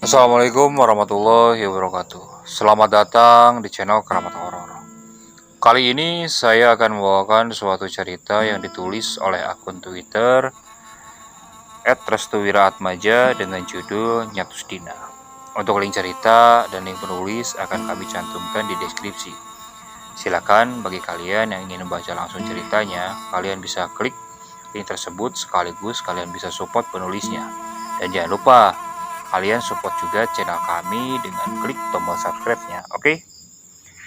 Assalamualaikum warahmatullahi wabarakatuh. Selamat datang di channel Keramat Horor. Kali ini saya akan membawakan suatu cerita yang ditulis oleh akun Twitter @restuwiraatmaja dengan judul Nyatusdina. Untuk link cerita dan link penulis akan kami cantumkan di deskripsi. Silakan bagi kalian yang ingin membaca langsung ceritanya, kalian bisa klik link tersebut sekaligus kalian bisa support penulisnya. Dan jangan lupa kalian support juga channel kami dengan klik tombol subscribe-nya, oke?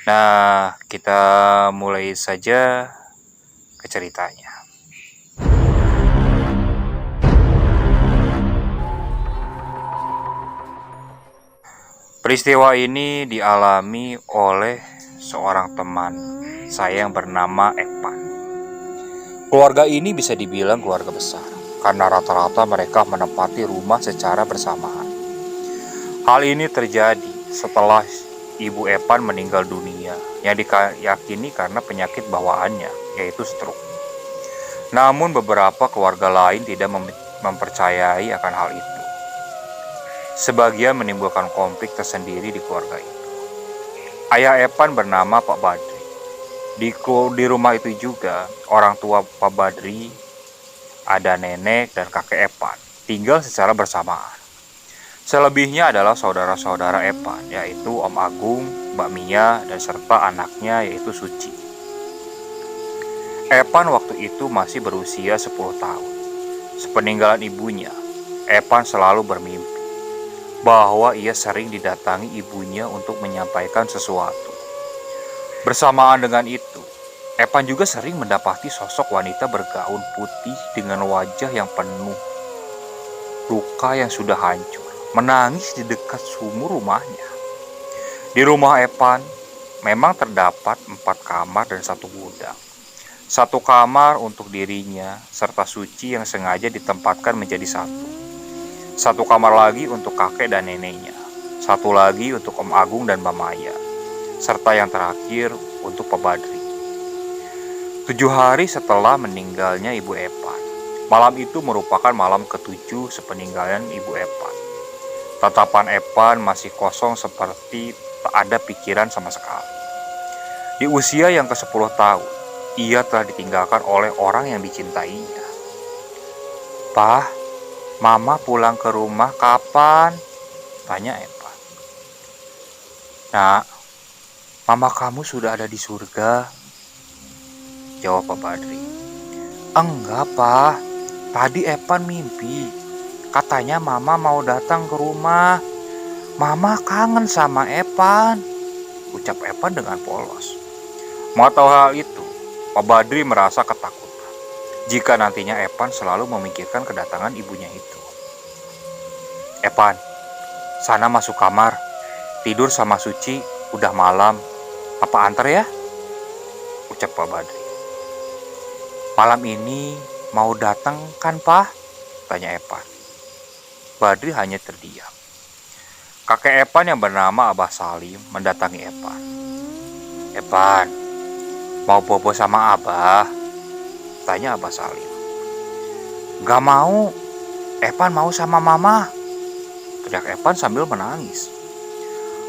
Nah, kita mulai saja ke ceritanya. Peristiwa ini dialami oleh seorang teman saya yang bernama Epan. Keluarga ini bisa dibilang keluarga besar, karena rata-rata mereka menempati rumah secara bersamaan. Hal ini terjadi setelah Ibu Epan meninggal dunia yang diyakini karena penyakit bawaannya, yaitu stroke. Namun beberapa keluarga lain tidak mempercayai akan hal itu. Sebagian menimbulkan konflik tersendiri di keluarga itu. Ayah Epan bernama Pak Badri. Di rumah itu juga orang tua Pak Badri, ada nenek dan kakek Epan, tinggal secara bersamaan. Selebihnya adalah saudara-saudara Epan, yaitu Om Agung, Mbak Mia, dan serta anaknya yaitu Suci. Epan waktu itu masih berusia 10 tahun. Sepeninggalan ibunya, Epan selalu bermimpi bahwa ia sering didatangi ibunya untuk menyampaikan sesuatu. Bersamaan dengan itu, Epan juga sering mendapati sosok wanita bergaun putih dengan wajah yang penuh luka yang sudah hancur, menangis di dekat sumur rumahnya. Di rumah Epan memang terdapat 4 kamar dan 1 gudang. 1 kamar untuk dirinya serta Suci yang sengaja ditempatkan menjadi 1. 1 kamar lagi untuk kakek dan neneknya. 1 lagi untuk Om Agung dan Mbak Maya. Serta yang terakhir untuk Pak Badri. 7 hari setelah meninggalnya Ibu Epan, malam itu merupakan malam ke-7 sepeninggalan Ibu Epan. Tatapan Epan masih kosong seperti tak ada pikiran sama sekali. Di usia yang ke-10 tahun, ia telah ditinggalkan oleh orang yang dicintainya. "Pah, Mama pulang ke rumah kapan?" tanya Epan. "Nak, Mama kamu sudah ada di surga," jawab Pak Badri. "Enggak, Pak. Tadi Epan mimpi. Katanya Mama mau datang ke rumah. Mama kangen sama Epan," ucap Epan dengan polos. Mengetahui hal itu, Pak Badri merasa ketakutan jika nantinya Epan selalu memikirkan kedatangan ibunya itu. "Epan, sana masuk kamar. Tidur sama Suci, udah malam. Papa antar ya," ucap Pak Badri. "Malam ini mau datang kan, Pak?" tanya Epan. Badri hanya terdiam. Kakek Epan yang bernama Abah Salim mendatangi Epan. "Epan, mau bobo sama Abah?" tanya Abah Salim. "Gak mau. Epan mau sama Mama," teriak Epan sambil menangis.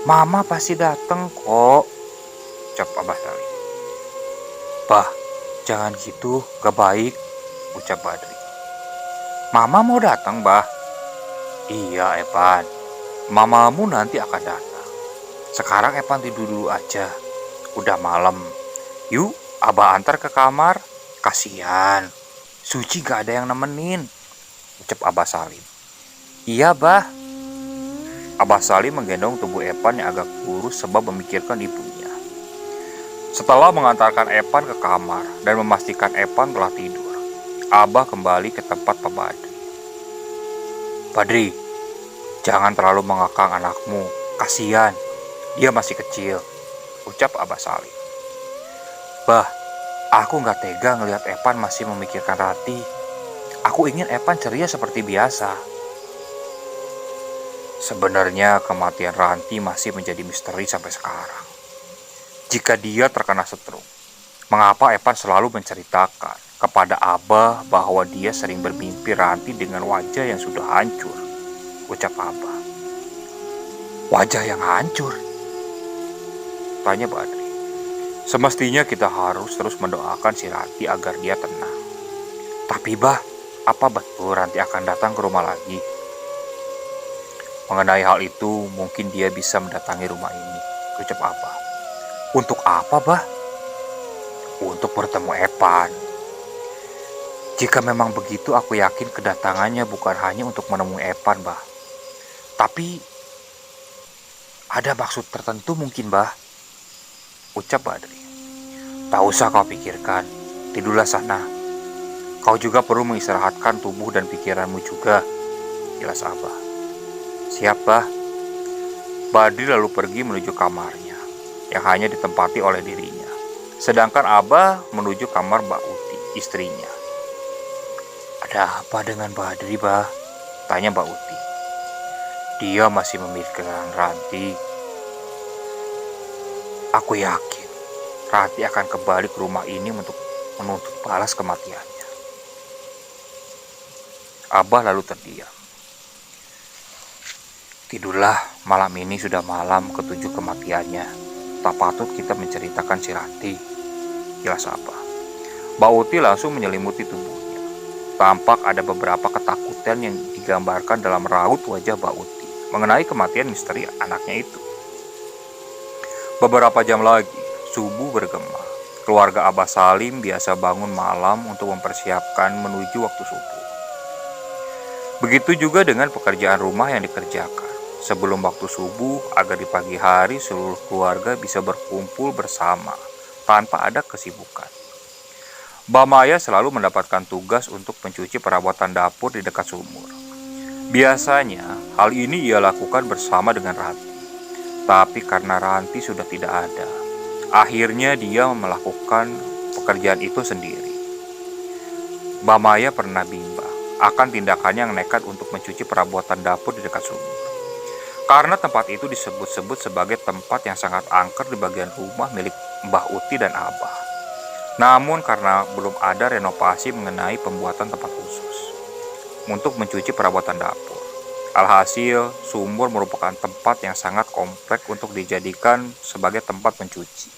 "Mama pasti datang kok," ucap Abah Salim. "Bah, jangan gitu, gak baik," ucap Badri. "Mama mau datang, Bah." "Iya, Epan. Mamamu nanti akan datang. Sekarang Epan tidur dulu aja. Udah malam. Yuk, Abah antar ke kamar. Kasian, Suci gak ada yang nemenin," ucap Abah Salim. "Iya, Bah." Abah Salim menggendong tubuh Epan yang agak kurus sebab memikirkan ibunya. Setelah mengantarkan Epan ke kamar dan memastikan Epan telah tidur, Abah kembali ke tempat Pak Badri. "Badri, jangan terlalu mengekang anakmu. Kasian, dia masih kecil," ucap Abah Salim. "Bah, aku gak tega ngelihat Epan masih memikirkan Rati. Aku ingin Epan ceria seperti biasa." Sebenarnya kematian Ranti masih menjadi misteri sampai sekarang. Jika dia terkena stroke, mengapa Epan selalu menceritakan kepada Abah bahwa dia sering bermimpi Ranti dengan wajah yang sudah hancur, ucap Abah. Wajah yang hancur, tanya Badri. Semestinya kita harus terus mendoakan si Ranti agar dia tenang. Tapi bah, apa betul Ranti akan datang ke rumah lagi? Mengenai hal itu, mungkin dia bisa mendatangi rumah ini, ucap Abah. Untuk apa bah? Untuk bertemu Epan. Jika memang begitu, aku yakin kedatangannya bukan hanya untuk menemui Epan, bah. Tapi ada maksud tertentu mungkin, bah, ucap Badri. Tak usah kau pikirkan, tidurlah sana. Kau juga perlu mengistirahatkan tubuh dan pikiranmu juga, jelas Abah. Siap, bah. Badri lalu pergi menuju kamarnya, yang hanya ditempati oleh dirinya. Sedangkan Abah menuju kamar Mbak Uti, istrinya. Ada apa dengan Badri, bah? Tanya Mbak Uti. Dia masih memikirkan Ranti. Aku yakin Ranti akan kembali ke rumah ini untuk menuntut balas kematiannya. Abah lalu terdiam. Tidurlah, malam ini sudah malam ketujuh kematiannya. Tak patut kita menceritakan si Ranti, jelas Abah. Mbak Uti langsung menyelimuti tubuhnya. Tampak ada beberapa ketakutan yang digambarkan dalam raut wajah Mbak Uti mengenai kematian misteri anaknya itu. Beberapa jam lagi, subuh bergema. Keluarga Abah Salim biasa bangun malam untuk mempersiapkan menuju waktu subuh. Begitu juga dengan pekerjaan rumah yang dikerjakan sebelum waktu subuh agar di pagi hari seluruh keluarga bisa berkumpul bersama tanpa ada kesibukan. Mbak Maya selalu mendapatkan tugas untuk mencuci perabotan dapur di dekat sumur. Biasanya hal ini ia lakukan bersama dengan Ranti. Tapi karena Ranti sudah tidak ada, akhirnya dia melakukan pekerjaan itu sendiri. Mbak Maya pernah bimbang akan tindakannya yang nekat untuk mencuci perabotan dapur di dekat sumur. Karena tempat itu disebut-sebut sebagai tempat yang sangat angker di bagian rumah milik Mbah Uti dan Abah. Namun karena belum ada renovasi mengenai pembuatan tempat khusus untuk mencuci perabotan dapur. Alhasil, sumur merupakan tempat yang sangat kompleks untuk dijadikan sebagai tempat mencuci.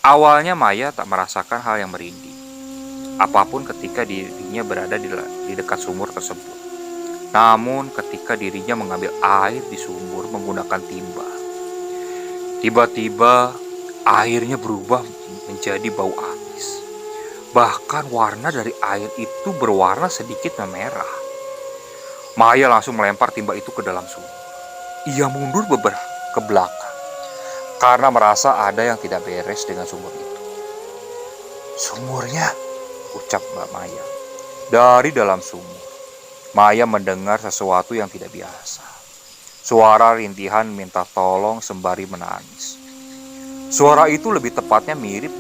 Awalnya Maya tak merasakan hal yang merinding apapun ketika dirinya berada di dekat sumur tersebut. Namun ketika dirinya mengambil air di sumur menggunakan timba, tiba-tiba airnya berubah menjadi bau amis. Bahkan warna dari air itu berwarna sedikit memerah. Maya langsung melempar timba itu ke dalam sumur. Ia mundur beberapa ke belakang karena merasa ada yang tidak beres dengan sumur itu. Sumurnya, ucap Mbak Maya. Dari dalam sumur, Maya mendengar sesuatu yang tidak biasa. Suara rintihan minta tolong sembari menangis. Suara itu lebih tepatnya mirip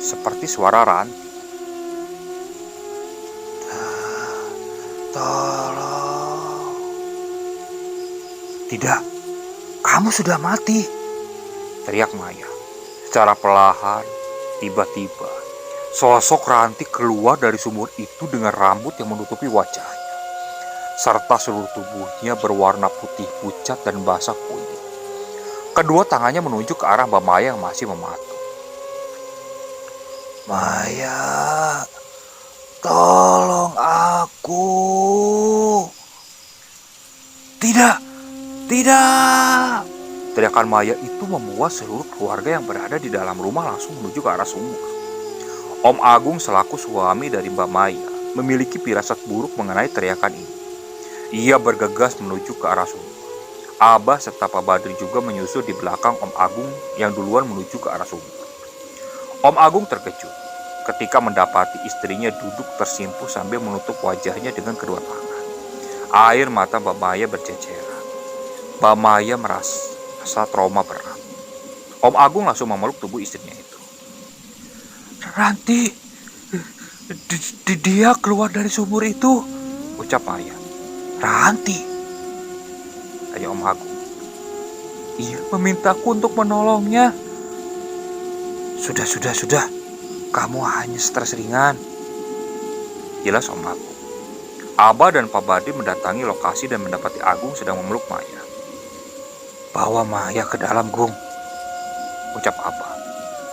seperti suara Ranti. Tolong. Tidak, kamu sudah mati, teriak Maya. Secara perlahan, tiba-tiba, sosok Ranti keluar dari sumur itu dengan rambut yang menutupi wajahnya, serta seluruh tubuhnya berwarna putih pucat dan basah kuyup. Kedua tangannya menunjuk ke arah Mbak Maya yang masih mematung. Maya, tolong aku. Tidak. Tidak! Teriakan Maya itu membuat seluruh keluarga yang berada di dalam rumah langsung menuju ke arah sumur. Om Agung selaku suami dari Mbak Maya memiliki firasat buruk mengenai teriakan ini. Ia bergegas menuju ke arah sumur. Abah serta Pak Badri juga menyusul di belakang Om Agung yang duluan menuju ke arah sumur. Om Agung terkejut ketika mendapati istrinya duduk tersimpuh sambil menutup wajahnya dengan kedua tangan. Air mata Mbak Maya berceceran. Mbak Maya merasa trauma berat. Om Agung langsung memeluk tubuh istrinya itu. Ranti, dia keluar dari sumur itu, ucap Maya. Ranti, tanya Om Agung. Ia memintaku untuk menolongnya. Sudah. Kamu hanya stres ringan, jelas Om Agung. Abah dan Pak Badri mendatangi lokasi dan mendapati Agung sedang memeluk Maya. Bawa Maya ke dalam, Gung, ucap Abah.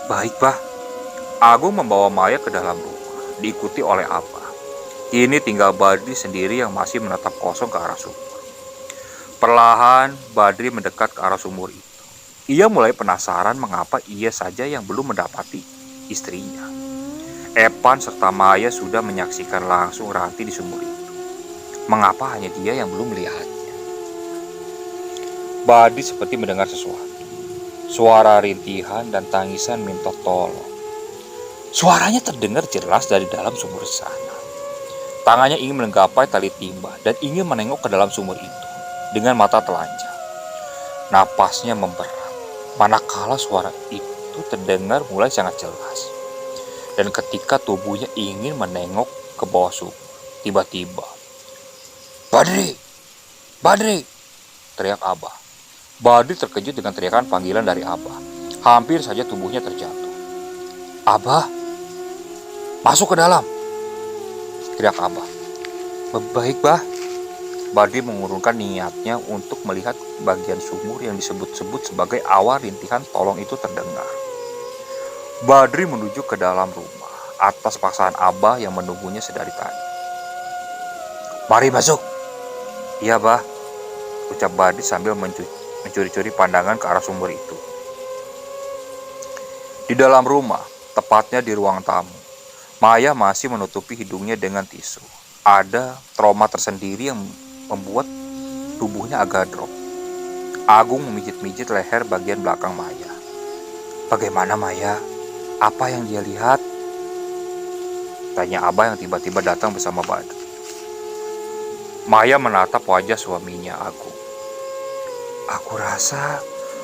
Baik, Bah. Agung membawa Maya ke dalam rumah, diikuti oleh Abah. Kini tinggal Badri sendiri yang masih menatap kosong ke arah sumur. Perlahan, Badri mendekat ke arah sumur itu. Ia mulai penasaran mengapa ia saja yang belum mendapati istrinya. Epan serta Maya sudah menyaksikan langsung Ranti di sumur itu. Mengapa hanya dia yang belum melihatnya? Badri seperti mendengar sesuatu. Suara rintihan dan tangisan minta tolong. Suaranya terdengar jelas dari dalam sumur sana. Tangannya ingin menggapai tali timba dan ingin menengok ke dalam sumur itu dengan mata telanjang. Napasnya memberat, manakala suara itu terdengar mulai sangat jelas. Dan ketika tubuhnya ingin menengok ke bawah sumur, tiba-tiba, "Badri! Badri!" teriak Abah. Badri terkejut dengan teriakan panggilan dari Abah. Hampir saja tubuhnya terjatuh. "Abah, masuk ke dalam!" teriak Abah. "Baik, Bah." Badri mengurungkan niatnya untuk melihat bagian sumur yang disebut-sebut sebagai awal rintihan tolong itu terdengar. Badri menuju ke dalam rumah atas paksaan Abah yang menunggunya sedari tadi. "Mari masuk." "Iya, Bah," ucap Badri sambil mencuri-curi pandangan ke arah sumur itu. Di dalam rumah, tepatnya di ruang tamu, Maya masih menutupi hidungnya dengan tisu. Ada trauma tersendiri yang membuat tubuhnya agak drop. Agung memijit-mijit leher bagian belakang Maya. "Bagaimana, Maya? Apa yang dia lihat?" tanya Abah yang tiba-tiba datang bersama Badri. Maya menatap wajah suaminya, Agung. "Aku rasa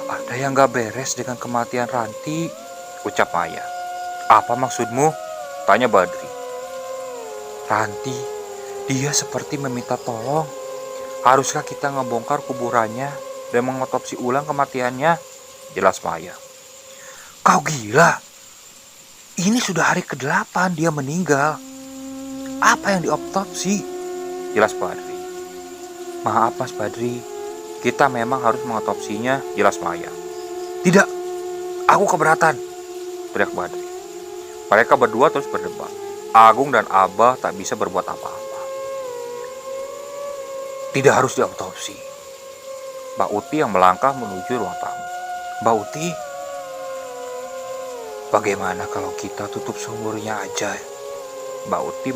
ada yang gak beres dengan kematian Ranti," ucap Maya. "Apa maksudmu?" tanya Badri. "Ranti, dia seperti meminta tolong. Haruskah kita ngebongkar kuburannya dan mengotopsi ulang kematiannya?" jelas Maya. "Kau gila? Ini sudah hari ke-8 dia meninggal. Apa yang diotopsi?" jelas Badri. "Maaf, Mas Badri, kita memang harus mengotopsinya," jelas Maya. "Tidak, aku keberatan," teriak Badri. Mereka berdua terus berdebat. Agung dan Abah tak bisa berbuat apa-apa. "Tidak harus diotopsi." Mbak Uti yang melangkah menuju ruang tamu. "Mbak Uti, bagaimana kalau kita tutup sumurnya aja?" Mbak Uti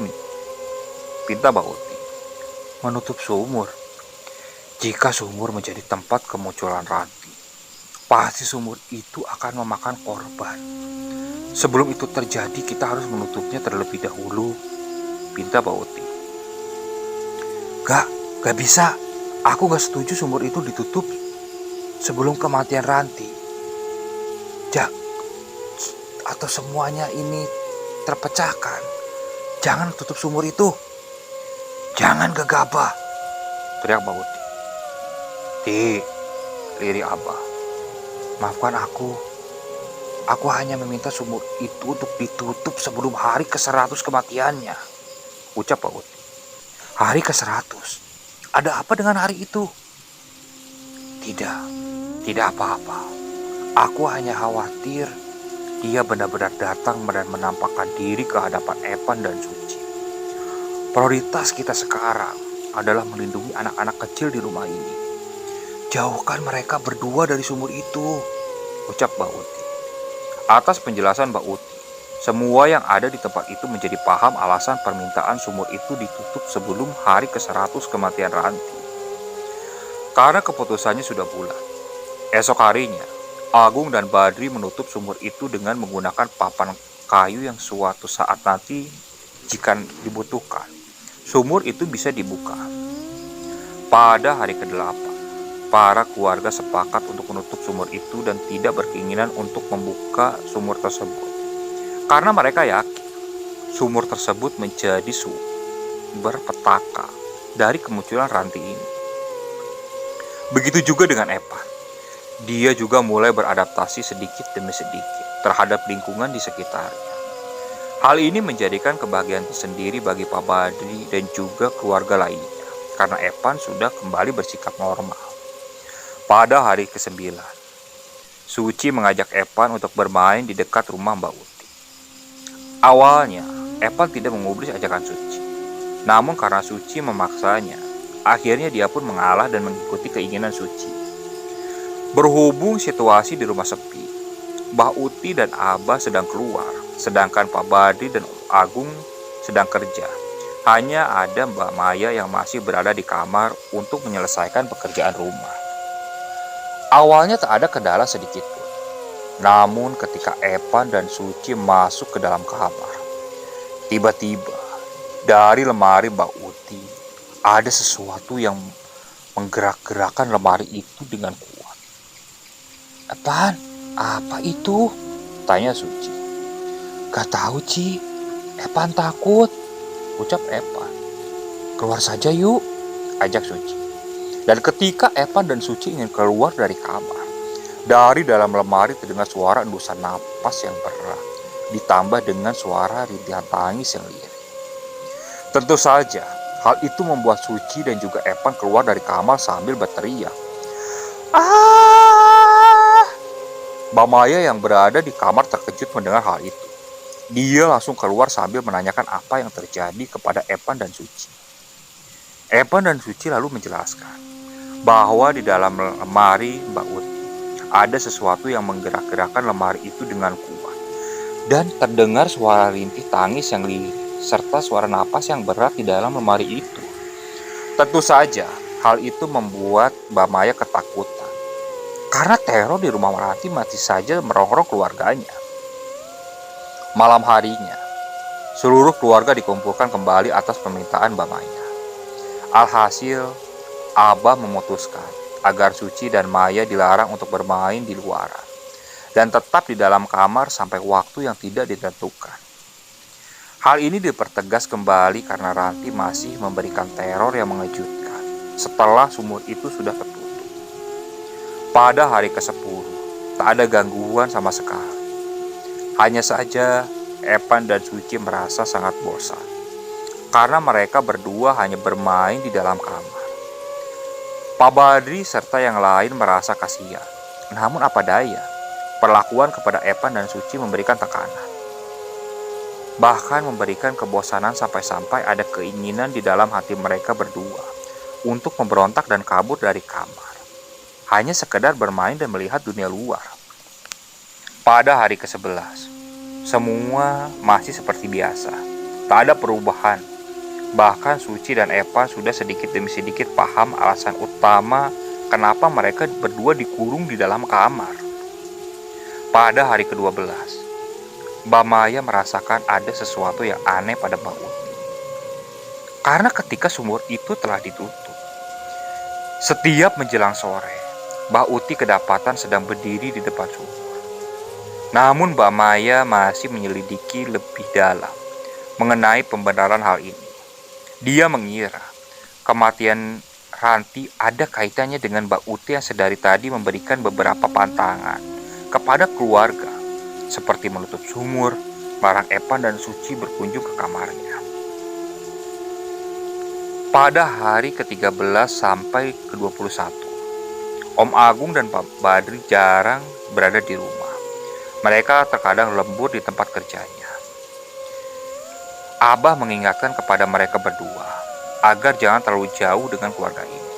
pinta Mbak Uti. "Menutup sumur? Jika sumur menjadi tempat kemunculan Ranti, pasti sumur itu akan memakan korban. Sebelum itu terjadi, kita harus menutupnya terlebih dahulu," pinta Mbak Uti. Gak bisa. Aku gak setuju sumur itu ditutup sebelum kematian Ranti. Atau semuanya ini terpecahkan. Jangan tutup sumur itu. Jangan gegabah, teriak Mbak Uti. Lirik Abah. "Maafkan aku. Aku hanya meminta sumur itu untuk ditutup sebelum hari ke-100 kematiannya," ucap Mbak Uti. "Hari ke-100? Ada apa dengan hari itu?" Tidak apa-apa. Aku hanya khawatir dia benar-benar datang dan menampakkan diri ke hadapan Epan dan Suci. Prioritas kita sekarang adalah melindungi anak-anak kecil di rumah ini. Jauhkan mereka berdua dari sumur itu, ucap Mbak Uti. Atas penjelasan Mbak Uti, semua yang ada di tempat itu menjadi paham alasan permintaan sumur itu ditutup sebelum hari ke-100 kematian Ranti. Karena keputusannya sudah bulat. Esok harinya, Agung dan Badri menutup sumur itu dengan menggunakan papan kayu yang suatu saat nanti jika dibutuhkan, sumur itu bisa dibuka. Pada hari ke-8, para keluarga sepakat untuk menutup sumur itu dan tidak berkeinginan untuk membuka sumur tersebut. Karena mereka yakin sumur tersebut menjadi sumber petaka dari kemunculan Ranti ini. Begitu juga dengan Epan. Dia juga mulai beradaptasi sedikit demi sedikit terhadap lingkungan di sekitarnya. Hal ini menjadikan kebahagiaan tersendiri bagi Pak Badri dan juga keluarga lainnya, karena Epan sudah kembali bersikap normal. Pada hari ke-9, Suci mengajak Evan untuk bermain di dekat rumah Mbak Uti. Awalnya, Evan tidak mengubris ajakan Suci. Namun karena Suci memaksanya, akhirnya dia pun mengalah dan mengikuti keinginan Suci. Berhubung situasi di rumah sepi, Mbah Uti dan Abah sedang keluar, sedangkan Pak Badri dan Om Agung sedang kerja. Hanya ada Mbak Maya yang masih berada di kamar untuk menyelesaikan pekerjaan rumah. Awalnya tak ada kendala sedikit pun. Namun ketika Evan dan Suci masuk ke dalam kamar, tiba-tiba dari lemari Mbak Uti ada sesuatu yang menggerak-gerakkan lemari itu dengan kuat. "Evan, apa itu?" tanya Suci. "Gak tahu, Ci. Evan takut," ucap Evan. "Keluar saja yuk," ajak Suci. Dan ketika Evan dan Suci ingin keluar dari kamar, dari dalam lemari terdengar suara endusan napas yang berat, ditambah dengan suara rintihan tangis yang lirih. Tentu saja, hal itu membuat Suci dan juga Evan keluar dari kamar sambil berteriak. "Ah!" Mbak Maya yang berada di kamar terkejut mendengar hal itu. Dia langsung keluar sambil menanyakan apa yang terjadi kepada Evan dan Suci. Evan dan Suci lalu menjelaskan bahwa di dalam lemari Mbak Uti ada sesuatu yang menggerak-gerakkan lemari itu dengan kuat. Dan terdengar suara rintih tangis yang lirih, serta suara napas yang berat di dalam lemari itu. Tentu saja, hal itu membuat Mbak Maya ketakutan. Karena teror di rumah Ranti masih saja merongrong keluarganya. Malam harinya, seluruh keluarga dikumpulkan kembali atas permintaan Mbak Maya. Alhasil, Abah memutuskan agar Suci dan Maya dilarang untuk bermain di luar dan tetap di dalam kamar sampai waktu yang tidak ditentukan. Hal ini dipertegas kembali karena Ranti masih memberikan teror yang mengejutkan setelah sumur itu sudah tertutup. Pada hari ke-10, tak ada gangguan sama sekali. Hanya saja Evan dan Suci merasa sangat bosan karena mereka berdua hanya bermain di dalam kamar. Pak Badri serta yang lain merasa kasihan. Namun apa daya, perlakuan kepada Evan dan Suci memberikan tekanan. Bahkan memberikan kebosanan sampai-sampai ada keinginan di dalam hati mereka berdua untuk memberontak dan kabur dari kamar. Hanya sekedar bermain dan melihat dunia luar. Pada hari ke-11, semua masih seperti biasa. Tak ada perubahan. Bahkan Suci dan Evan sudah sedikit demi sedikit paham alasan utama kenapa mereka berdua dikurung di dalam kamar. Pada hari ke-12, Mbak Maya merasakan ada sesuatu yang aneh pada Mbak Uti. Karena ketika sumur itu telah ditutup, setiap menjelang sore, Mbak Uti kedapatan sedang berdiri di depan sumur. Namun Mbak Maya masih menyelidiki lebih dalam mengenai pembenaran hal ini. Dia mengira kematian Ranti ada kaitannya dengan Mbak Uti yang sedari tadi memberikan beberapa pantangan kepada keluarga, seperti menutup sumur, melarang Evan dan Suci berkunjung ke kamarnya. Pada hari ke-13 sampai ke-21, Om Agung dan Pak Badri jarang berada di rumah. Mereka terkadang lembur di tempat kerjanya. Abah mengingatkan kepada mereka berdua agar jangan terlalu jauh dengan keluarga ini.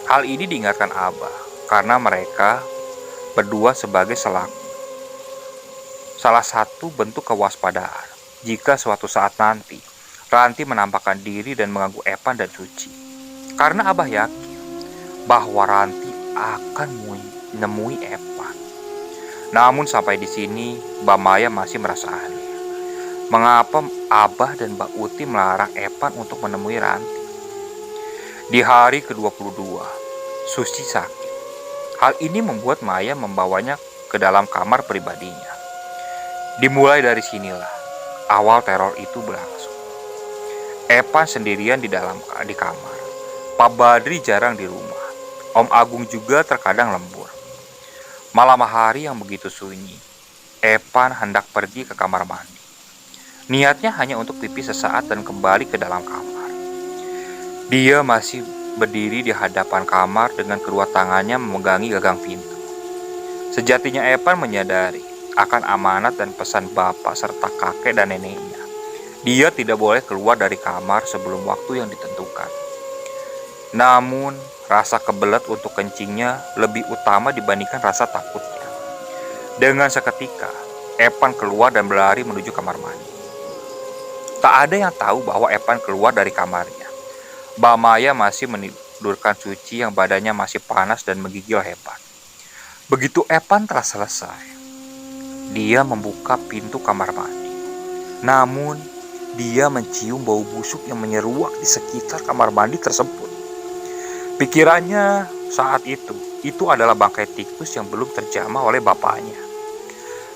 Hal ini diingatkan Abah karena mereka berdua sebagai salah satu bentuk kewaspadaan jika suatu saat nanti Ranti menampakkan diri dan mengganggu Evan dan Suci. Karena Abah yakin bahwa Ranti akan menemui Evan. Namun sampai di sini Mbak Maya masih merasa aneh. Mengapa Abah dan Mbak Uti melarang Evan untuk menemui Ranti? Di hari ke-22, Suci sakit. Hal ini membuat Maya membawanya ke dalam kamar pribadinya. Dimulai dari sinilah awal teror itu berlangsung. Evan sendirian di kamar. Pak Badri jarang di rumah. Om Agung juga terkadang lembur. Malam hari yang begitu sunyi, Evan hendak pergi ke kamar mandi. Niatnya hanya untuk pipis sesaat dan kembali ke dalam kamar. Dia masih berdiri di hadapan kamar dengan kedua tangannya memegangi gagang pintu. Sejatinya Evan menyadari akan amanat dan pesan bapak serta kakek dan neneknya. Dia tidak boleh keluar dari kamar sebelum waktu yang ditentukan. Namun, rasa kebelet untuk kencingnya lebih utama dibandingkan rasa takutnya. Dengan seketika, Evan keluar dan berlari menuju kamar mandi. Tak ada yang tahu bahwa Evan keluar dari kamarnya. Mbak Maya masih menidurkan Suci yang badannya masih panas dan menggigil hebat. Begitu Evan telah selesai, dia membuka pintu kamar mandi. Namun, dia mencium bau busuk yang menyeruak di sekitar kamar mandi tersebut. Pikirannya saat itu adalah bangkai tikus yang belum terjamah oleh bapaknya.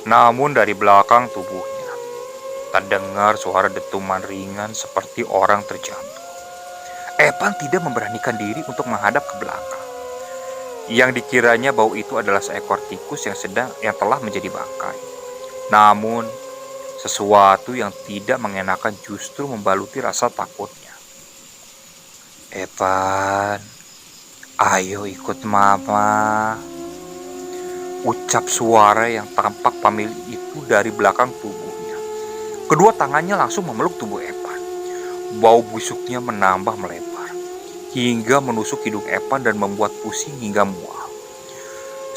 Namun dari belakang tubuhnya, terdengar suara dentuman ringan seperti orang terjatuh. Evan tidak memberanikan diri untuk menghadap ke belakang. Yang dikiranya bau itu adalah seekor tikus yang telah menjadi bangkai. Namun, sesuatu yang tidak mengenakan justru membaluti rasa takutnya. Evan, ayo ikut mama. Ucap suara yang tampak pamilik itu dari belakang tubuhnya. Kedua tangannya langsung memeluk tubuh Evan. Bau busuknya menambah melebar hingga menusuk hidung Evan dan membuat pusing hingga mual.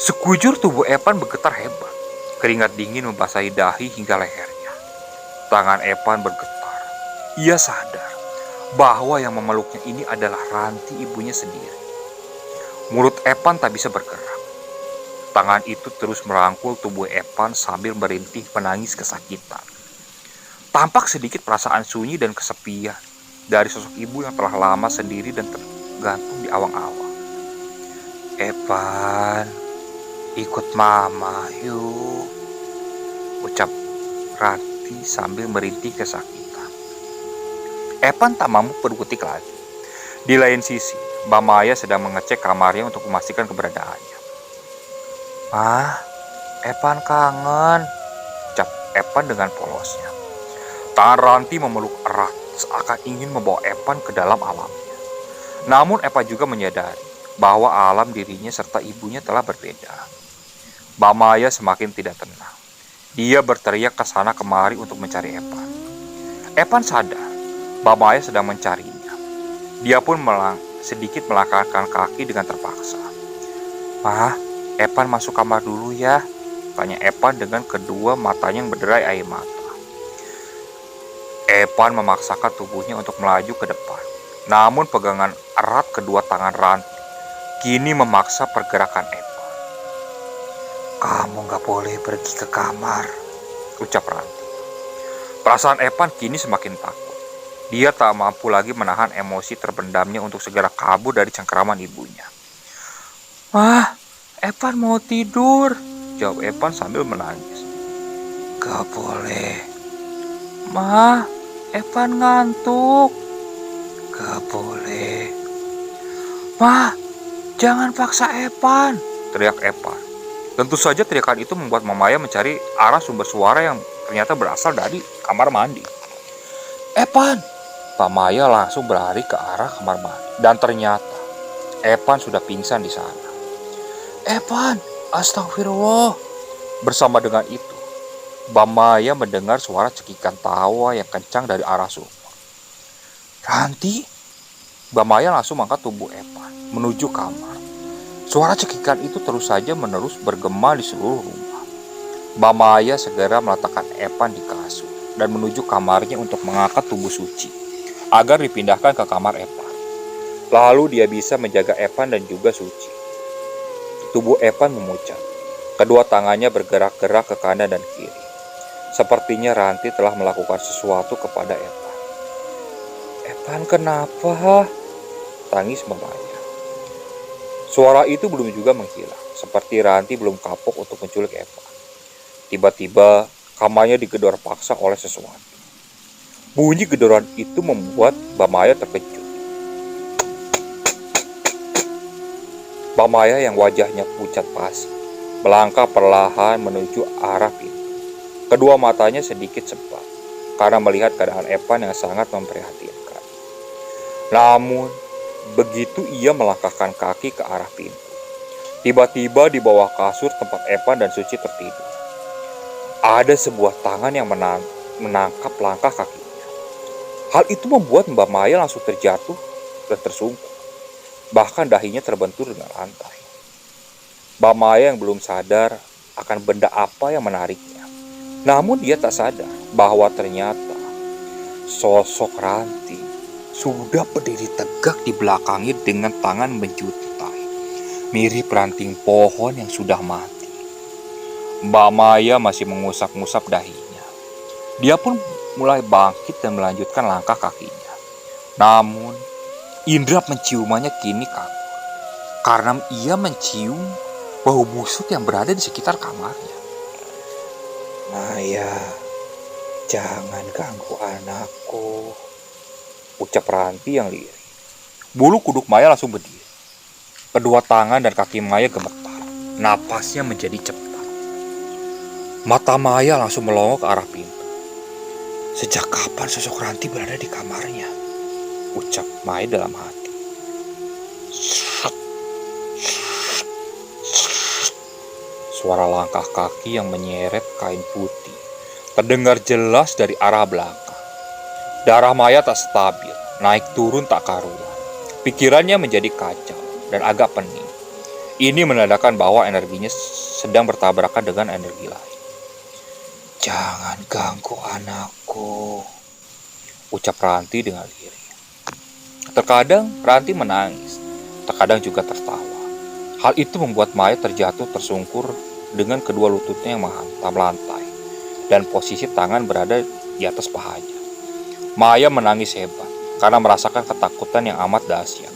Sekujur tubuh Evan bergetar hebat. Keringat dingin membasahi dahi hingga lehernya. Tangan Evan bergetar. Ia sadar bahwa yang memeluknya ini adalah Ranti, ibunya sendiri. Mulut Evan tak bisa bergerak. Tangan itu terus merangkul tubuh Evan sambil merintih menangis kesakitan. Tampak sedikit perasaan sunyi dan kesepian dari sosok ibu yang telah lama sendiri dan tergantung di awang-awang. Evan, ikut mama yuk, ucap Ranti sambil merintih kesakitan. Evan tak mampu berkutik lagi. Di lain sisi, Mbak Maya sedang mengecek kamarnya untuk memastikan keberadaannya. Evan kangen, ucap Evan dengan polosnya. Tangan Ranti memeluk erat seakan ingin membawa Evan ke dalam alamnya. Namun Evan juga menyadari bahwa alam dirinya serta ibunya telah berbeda. Mbak Maya semakin tidak tenang. Dia berteriak ke sana kemari untuk mencari Evan. Evan sadar Mbak Maya sedang mencarinya. Dia pun sedikit melangkahkan kaki dengan terpaksa. Evan masuk kamar dulu ya, tanya Evan dengan kedua matanya yang berderai air mata. Evan memaksakan tubuhnya untuk melaju ke depan. Namun pegangan erat kedua tangan Ranti kini memaksa pergerakan Evan. Kamu gak boleh pergi ke kamar, ucap Ranti. Perasaan Evan kini semakin takut. Dia tak mampu lagi menahan emosi terbendamnya untuk segera kabur dari cengkeraman ibunya. Evan mau tidur, jawab Evan sambil menangis. Gak boleh. Evan ngantuk. Gak boleh. Jangan paksa Evan, teriak Evan. Tentu saja teriakan itu membuat Mamaya mencari arah sumber suara yang ternyata berasal dari kamar mandi. Evan! Mamaya langsung berlari ke arah kamar mandi. Dan ternyata Evan sudah pingsan di sana. Evan! Astagfirullah! Bersama dengan itu, Mbak Maya mendengar suara cekikan tawa yang kencang dari arah sumur. Ranti? Mbak Maya langsung mengangkat tubuh Evan menuju kamar. Suara cekikan itu terus saja menerus bergema di seluruh rumah. Mbak Maya segera meletakkan Evan di kasur dan menuju kamarnya untuk mengangkat tubuh Suci agar dipindahkan ke kamar Evan. Lalu dia bisa menjaga Evan dan juga Suci. Tubuh Evan memucat. Kedua tangannya bergerak-gerak ke kanan dan kiri. Sepertinya Ranti telah melakukan sesuatu kepada Evan. Evan kenapa? Tangis Mamaya. Suara itu belum juga menghilang, seperti Ranti belum kapok untuk menculik Evan. Tiba-tiba kamarnya digedor paksa oleh sesuatu. Bunyi gedoran itu membuat Mamaya terkejut. Mamaya yang wajahnya pucat pasir melangkah perlahan menuju arah pintu. Kedua matanya sedikit sebab karena melihat keadaan Evan yang sangat memprihatinkan. Namun, Begitu ia melangkahkan kaki ke arah pintu, tiba-tiba di bawah kasur tempat Evan dan Suci tertidur, ada sebuah tangan yang menangkap langkah kakinya. Hal itu membuat Mbak Maya langsung terjatuh dan tersungkur. Bahkan dahinya terbentur dengan lantai. Mbak Maya yang belum sadar akan benda apa yang menariknya. Namun dia tak sadar bahwa ternyata sosok Ranti sudah berdiri tegak di belakangnya dengan tangan menjuntai, mirip ranting pohon yang sudah mati. Mbak Maya masih mengusap-ngusap dahinya. Dia pun mulai bangkit dan melanjutkan langkah kakinya. Namun, indera penciumannya kini kabur karena ia mencium bau busuk yang berada di sekitar kamarnya. Maya, jangan ganggu anakku, ucap Ranti yang lirih. Bulu kuduk Maya langsung berdiri. Kedua tangan dan kaki Maya gemetar. Napasnya menjadi cepat. Mata Maya langsung melongo ke arah pintu. Sejak kapan sosok Ranti berada di kamarnya? Ucap Maya dalam hati. Suara langkah kaki yang menyeret kain putih terdengar jelas dari arah belakang. Darah Maya tak stabil, naik turun tak karuan. Pikirannya menjadi kacau dan agak pening. Ini menandakan bahwa energinya sedang bertabrakan dengan energi lain. Jangan ganggu anakku, ucap Ranti dengan lirih. Terkadang Ranti menangis, terkadang juga tertawa. Hal itu membuat Maya terjatuh tersungkur dengan kedua lututnya yang menghantam lantai dan posisi tangan berada di atas pahanya. Maya menangis hebat karena merasakan ketakutan yang amat dahsyat.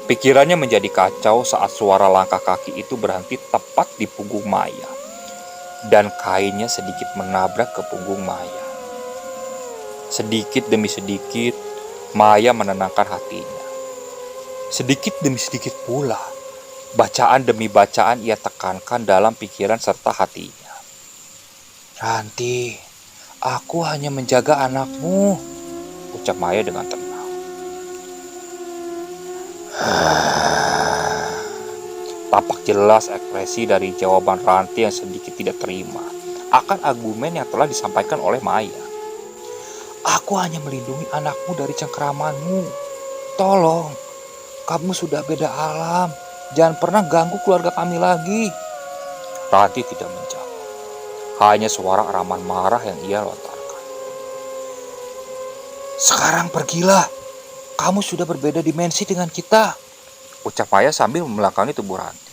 Pikirannya menjadi kacau saat suara langkah kaki itu berhenti tepat di punggung Maya dan kainnya sedikit menabrak ke punggung Maya. Sedikit demi sedikit, Maya menenangkan hatinya. Sedikit demi sedikit pula, bacaan demi bacaan ia tekankan dalam pikiran serta hatinya. Ranti, aku hanya menjaga anakmu, ucap Maya dengan tenang. Tampak jelas ekspresi dari jawaban Ranti yang sedikit tidak terima akan argumen yang telah disampaikan oleh Maya. Aku hanya melindungi anakmu dari cengkeramanmu. Tolong, kamu sudah beda alam. Jangan pernah ganggu keluarga kami lagi. Ranti tidak menjawab. Hanya suara araman marah yang ia lontarkan. Sekarang pergilah. Kamu sudah berbeda dimensi dengan kita, ucap Maya sambil membelakangi tubuh Ranti.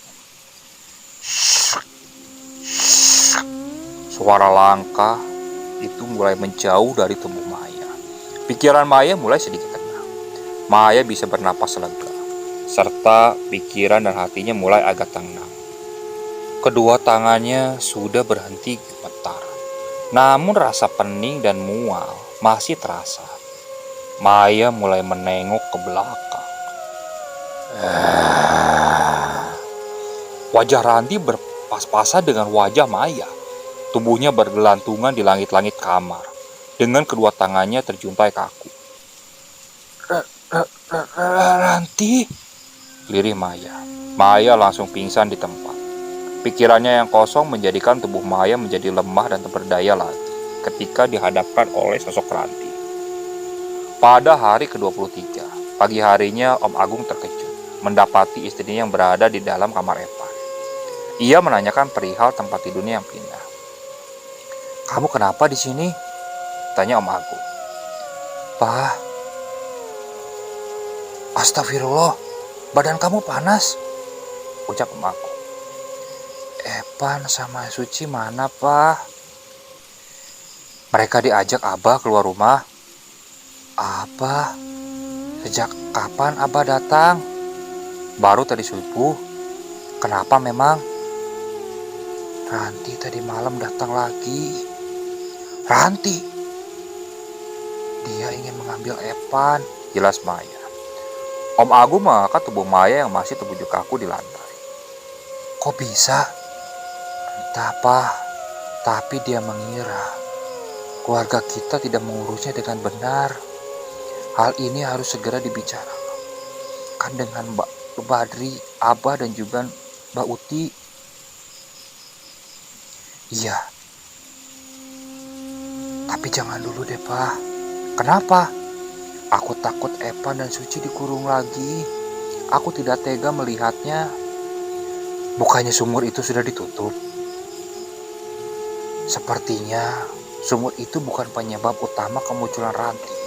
Suara langkah itu mulai menjauh dari tubuh Maya. Pikiran Maya mulai sedikit tenang. Maya bisa bernapas lega, serta pikiran dan hatinya mulai agak tenang. Kedua tangannya sudah berhenti gemetar. Namun rasa pening dan mual masih terasa. Maya mulai menengok ke belakang. Wajah Ranti berpas-pasan dengan wajah Maya. Tubuhnya bergelantungan di langit-langit kamar, dengan kedua tangannya terjuntai kaku. Ranti, lirih Maya. Maya langsung pingsan di tempat. Pikirannya yang kosong menjadikan tubuh Maya menjadi lemah dan tak berdaya lagi ketika dihadapkan oleh sosok Ranti. Pada hari ke-23, pagi harinya Om Agung terkejut mendapati istrinya yang berada di dalam kamar Evan. Ia menanyakan perihal tempat tidurnya yang pindah. "Kamu kenapa di sini?" tanya Om Agung. Pak, astagfirullah, badan kamu panas, ucap Om Agung. Evan sama Suci mana, Pak? Mereka diajak Abah keluar rumah. Abah? Sejak kapan Abah datang? Baru tadi subuh. Kenapa memang? Ranti tadi malam datang lagi. Ranti? Dia ingin mengambil Evan, jelas Maya. Om Agung mengangkat tubuh Maya yang masih terbujuk kaku di lantai. Kok bisa? Entah Pak, tapi dia mengira keluarga kita tidak mengurusnya dengan benar. Hal ini harus segera dibicarakan. bicarakan dengan Mbak Badri, Abah, dan juga Mbak Uti. Iya, tapi jangan dulu deh, Pak. Kenapa? Aku takut Epan dan Suci dikurung lagi. Aku tidak tega melihatnya. Bukannya sumur itu sudah ditutup? Sepertinya sumur itu bukan penyebab utama kemunculan Ranti.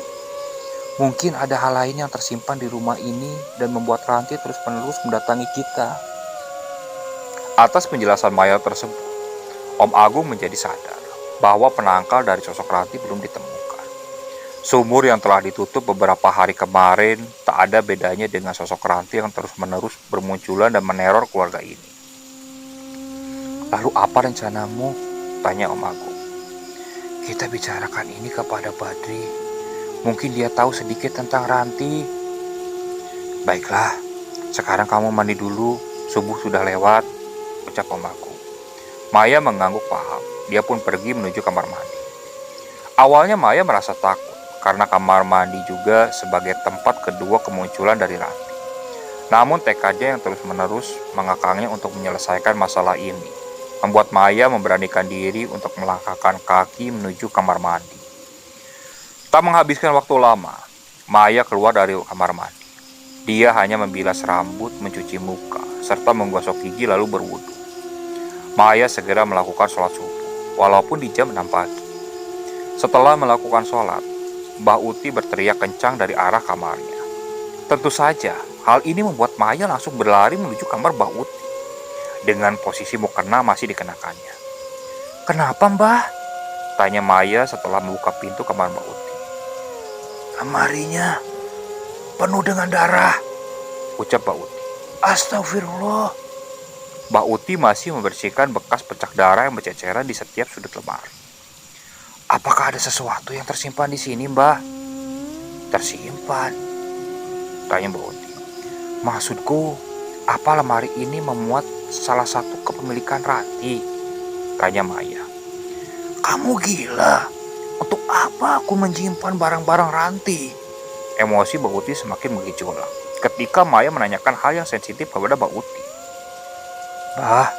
Mungkin ada hal lain yang tersimpan di rumah ini dan membuat Ranti terus-menerus mendatangi kita. Atas penjelasan Maya tersebut, Om Agung menjadi sadar bahwa penangkal dari sosok Ranti belum ditemukan. Sumur yang telah ditutup beberapa hari kemarin tak ada bedanya dengan sosok Ranti yang terus-menerus bermunculan dan meneror keluarga ini. Lalu apa rencanamu? Tanya Om Agung. Kita bicarakan ini kepada Badri. Mungkin dia tahu sedikit tentang Ranti. Baiklah, sekarang kamu mandi dulu. Subuh sudah lewat, ucap Om Agung. Maya mengangguk paham. Dia pun pergi menuju kamar mandi. Awalnya Maya merasa takut karena kamar mandi juga sebagai tempat kedua kemunculan dari Ranti. Namun tekadnya yang terus-menerus mengekangnya untuk menyelesaikan masalah ini membuat Maya memberanikan diri untuk melangkahkan kaki menuju kamar mandi. Tak menghabiskan waktu lama, Maya keluar dari kamar mandi. Dia hanya membilas rambut, mencuci muka, serta menggosok gigi lalu berwudu. Maya segera melakukan sholat subuh, walaupun di jam 6 pagi. Setelah melakukan sholat, Mbah Uti berteriak kencang dari arah kamarnya. Tentu saja, hal ini membuat Maya langsung berlari menuju kamar Mbah Uti. Dengan posisi mukena masih dikenakannya. Kenapa, Mbah? Tanya Maya setelah membuka pintu kamar Mbah Uti. Lemarinya penuh dengan darah, ucap Mbah Uti. Astagfirullah. Mbah Uti masih membersihkan bekas pecah darah yang berceceran di setiap sudut lemari. Apakah ada sesuatu yang tersimpan di sini, Mbah? Tersimpan? Tanya Mbah Uti. Maksudku, apa lemari ini memuat salah satu kepemilikan Ranti? Tanya Maya. Kamu gila. Untuk apa aku menyimpan barang-barang Ranti? Emosi Mbah Uti semakin menggejolak ketika Maya menanyakan hal yang sensitif kepada Mbah Uti. Bah,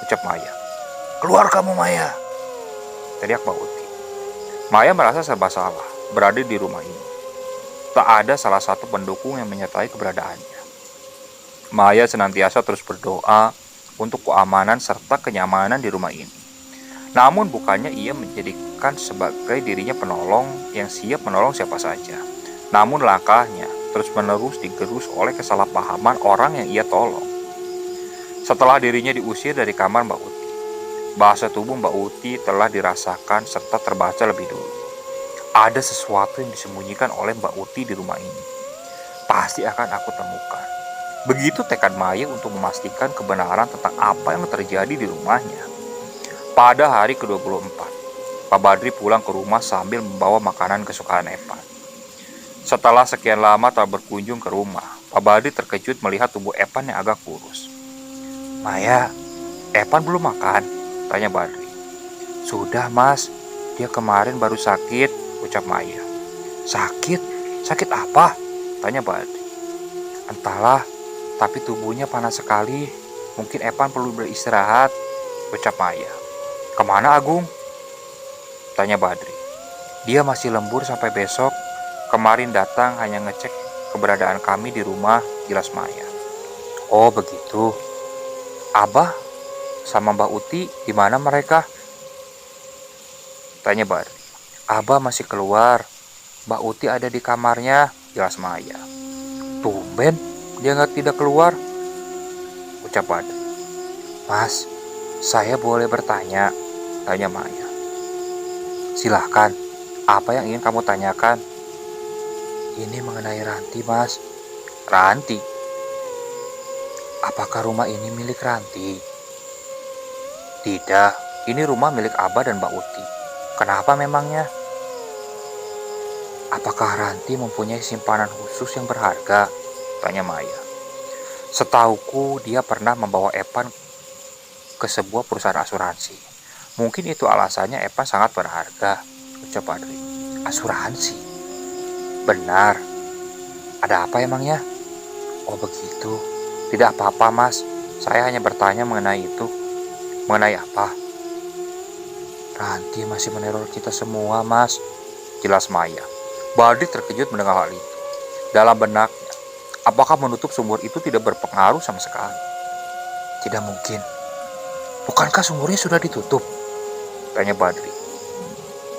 ucap Maya. Keluar kamu, Maya, teriak Mbah Uti. Maya merasa serba salah berada di rumah ini. Tak ada salah satu pendukung yang menyertai keberadaannya. Maya senantiasa terus berdoa untuk keamanan serta kenyamanan di rumah ini. Namun bukannya ia menjadikan sebagai dirinya penolong yang siap menolong siapa saja. Namun langkahnya terus-menerus digerus oleh kesalahpahaman orang yang ia tolong. Setelah dirinya diusir dari kamar Mbak Uti, bahasa tubuh Mbak Uti telah dirasakan serta terbaca lebih dulu. Ada sesuatu yang disembunyikan oleh Mbak Uti di rumah ini. Pasti akan aku temukan. Begitu tekad Maya untuk memastikan kebenaran tentang apa yang terjadi di rumahnya. Pada hari ke-24, Pak Badri pulang ke rumah sambil membawa makanan kesukaan Epan. Setelah sekian lama tak berkunjung ke rumah, Pak Badri terkejut melihat tubuh Epan yang agak kurus. Maya, Epan belum makan? Tanya Badri. Sudah, Mas. Dia kemarin baru sakit, ucap Maya. Sakit? Sakit apa? Tanya Badri. Entahlah, tapi tubuhnya panas sekali. Mungkin Epan perlu beristirahat, ucap Maya. Kemana Agung? Tanya Badri. Dia masih lembur sampai besok. Kemarin datang hanya ngecek keberadaan kami di rumah, jelas Maya. Oh begitu. Abah sama Mbak Uti di mana mereka? Tanya Badri. Abah masih keluar. Mbak Uti ada di kamarnya, jelas Maya. Tumben dia tidak keluar, ucap Badri. Mas, saya boleh bertanya? Tanya Maya. Silahkan, apa yang ingin kamu tanyakan? Ini mengenai Ranti, Mas. Ranti? Apakah rumah ini milik Ranti? Tidak, ini rumah milik Abah dan Mbak Uti. Kenapa memangnya? Apakah Ranti mempunyai simpanan khusus yang berharga? Tanya Maya. Setauku dia pernah membawa Epan ke sebuah perusahaan asuransi. Mungkin itu alasannya Epan sangat berharga, ucap Badri. Asuransi? Benar. Ada apa emangnya? Oh begitu. Tidak apa-apa mas, saya hanya bertanya mengenai itu. Mengenai apa? Ranti masih meneror kita semua mas, jelas Maya. Badri terkejut mendengar hal itu. Dalam benaknya, apakah menutup sumur itu tidak berpengaruh sama sekali? Tidak mungkin. Bukankah sumurnya sudah ditutup? Tanya Badri.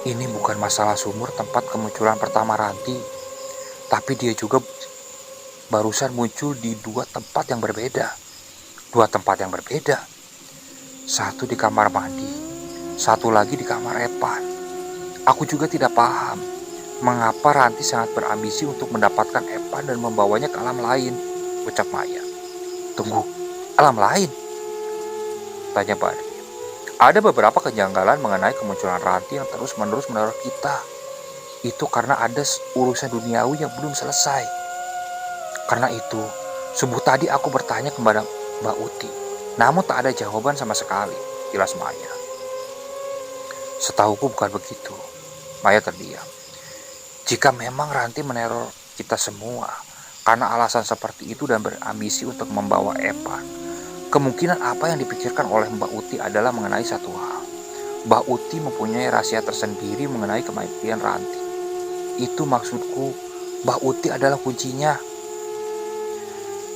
Ini bukan masalah sumur tempat kemunculan pertama Ranti, tapi dia juga barusan muncul di dua tempat yang berbeda. Dua tempat yang berbeda. Satu di kamar mandi, satu lagi di kamar Epan. Aku juga tidak paham mengapa Ranti sangat berambisi untuk mendapatkan Epan dan membawanya ke alam lain, ucap Maya. Tunggu, alam lain? Tanya Badri. Ada beberapa kejanggalan mengenai kemunculan Ranti yang terus-menerus meneror kita. Itu karena ada urusan duniawi yang belum selesai. Karena itu, subuh tadi aku bertanya kepada Mbak Uti, namun tak ada jawaban sama sekali, jelas Maya. Setahuku bukan begitu. Maya terdiam. Jika memang Ranti meneror kita semua karena alasan seperti itu dan berambisi untuk membawa Epan, kemungkinan apa yang dipikirkan oleh Mbak Uti adalah mengenai satu hal. Mbak Uti mempunyai rahasia tersendiri mengenai kematian Ranti. Itu maksudku, Mbak Uti adalah kuncinya.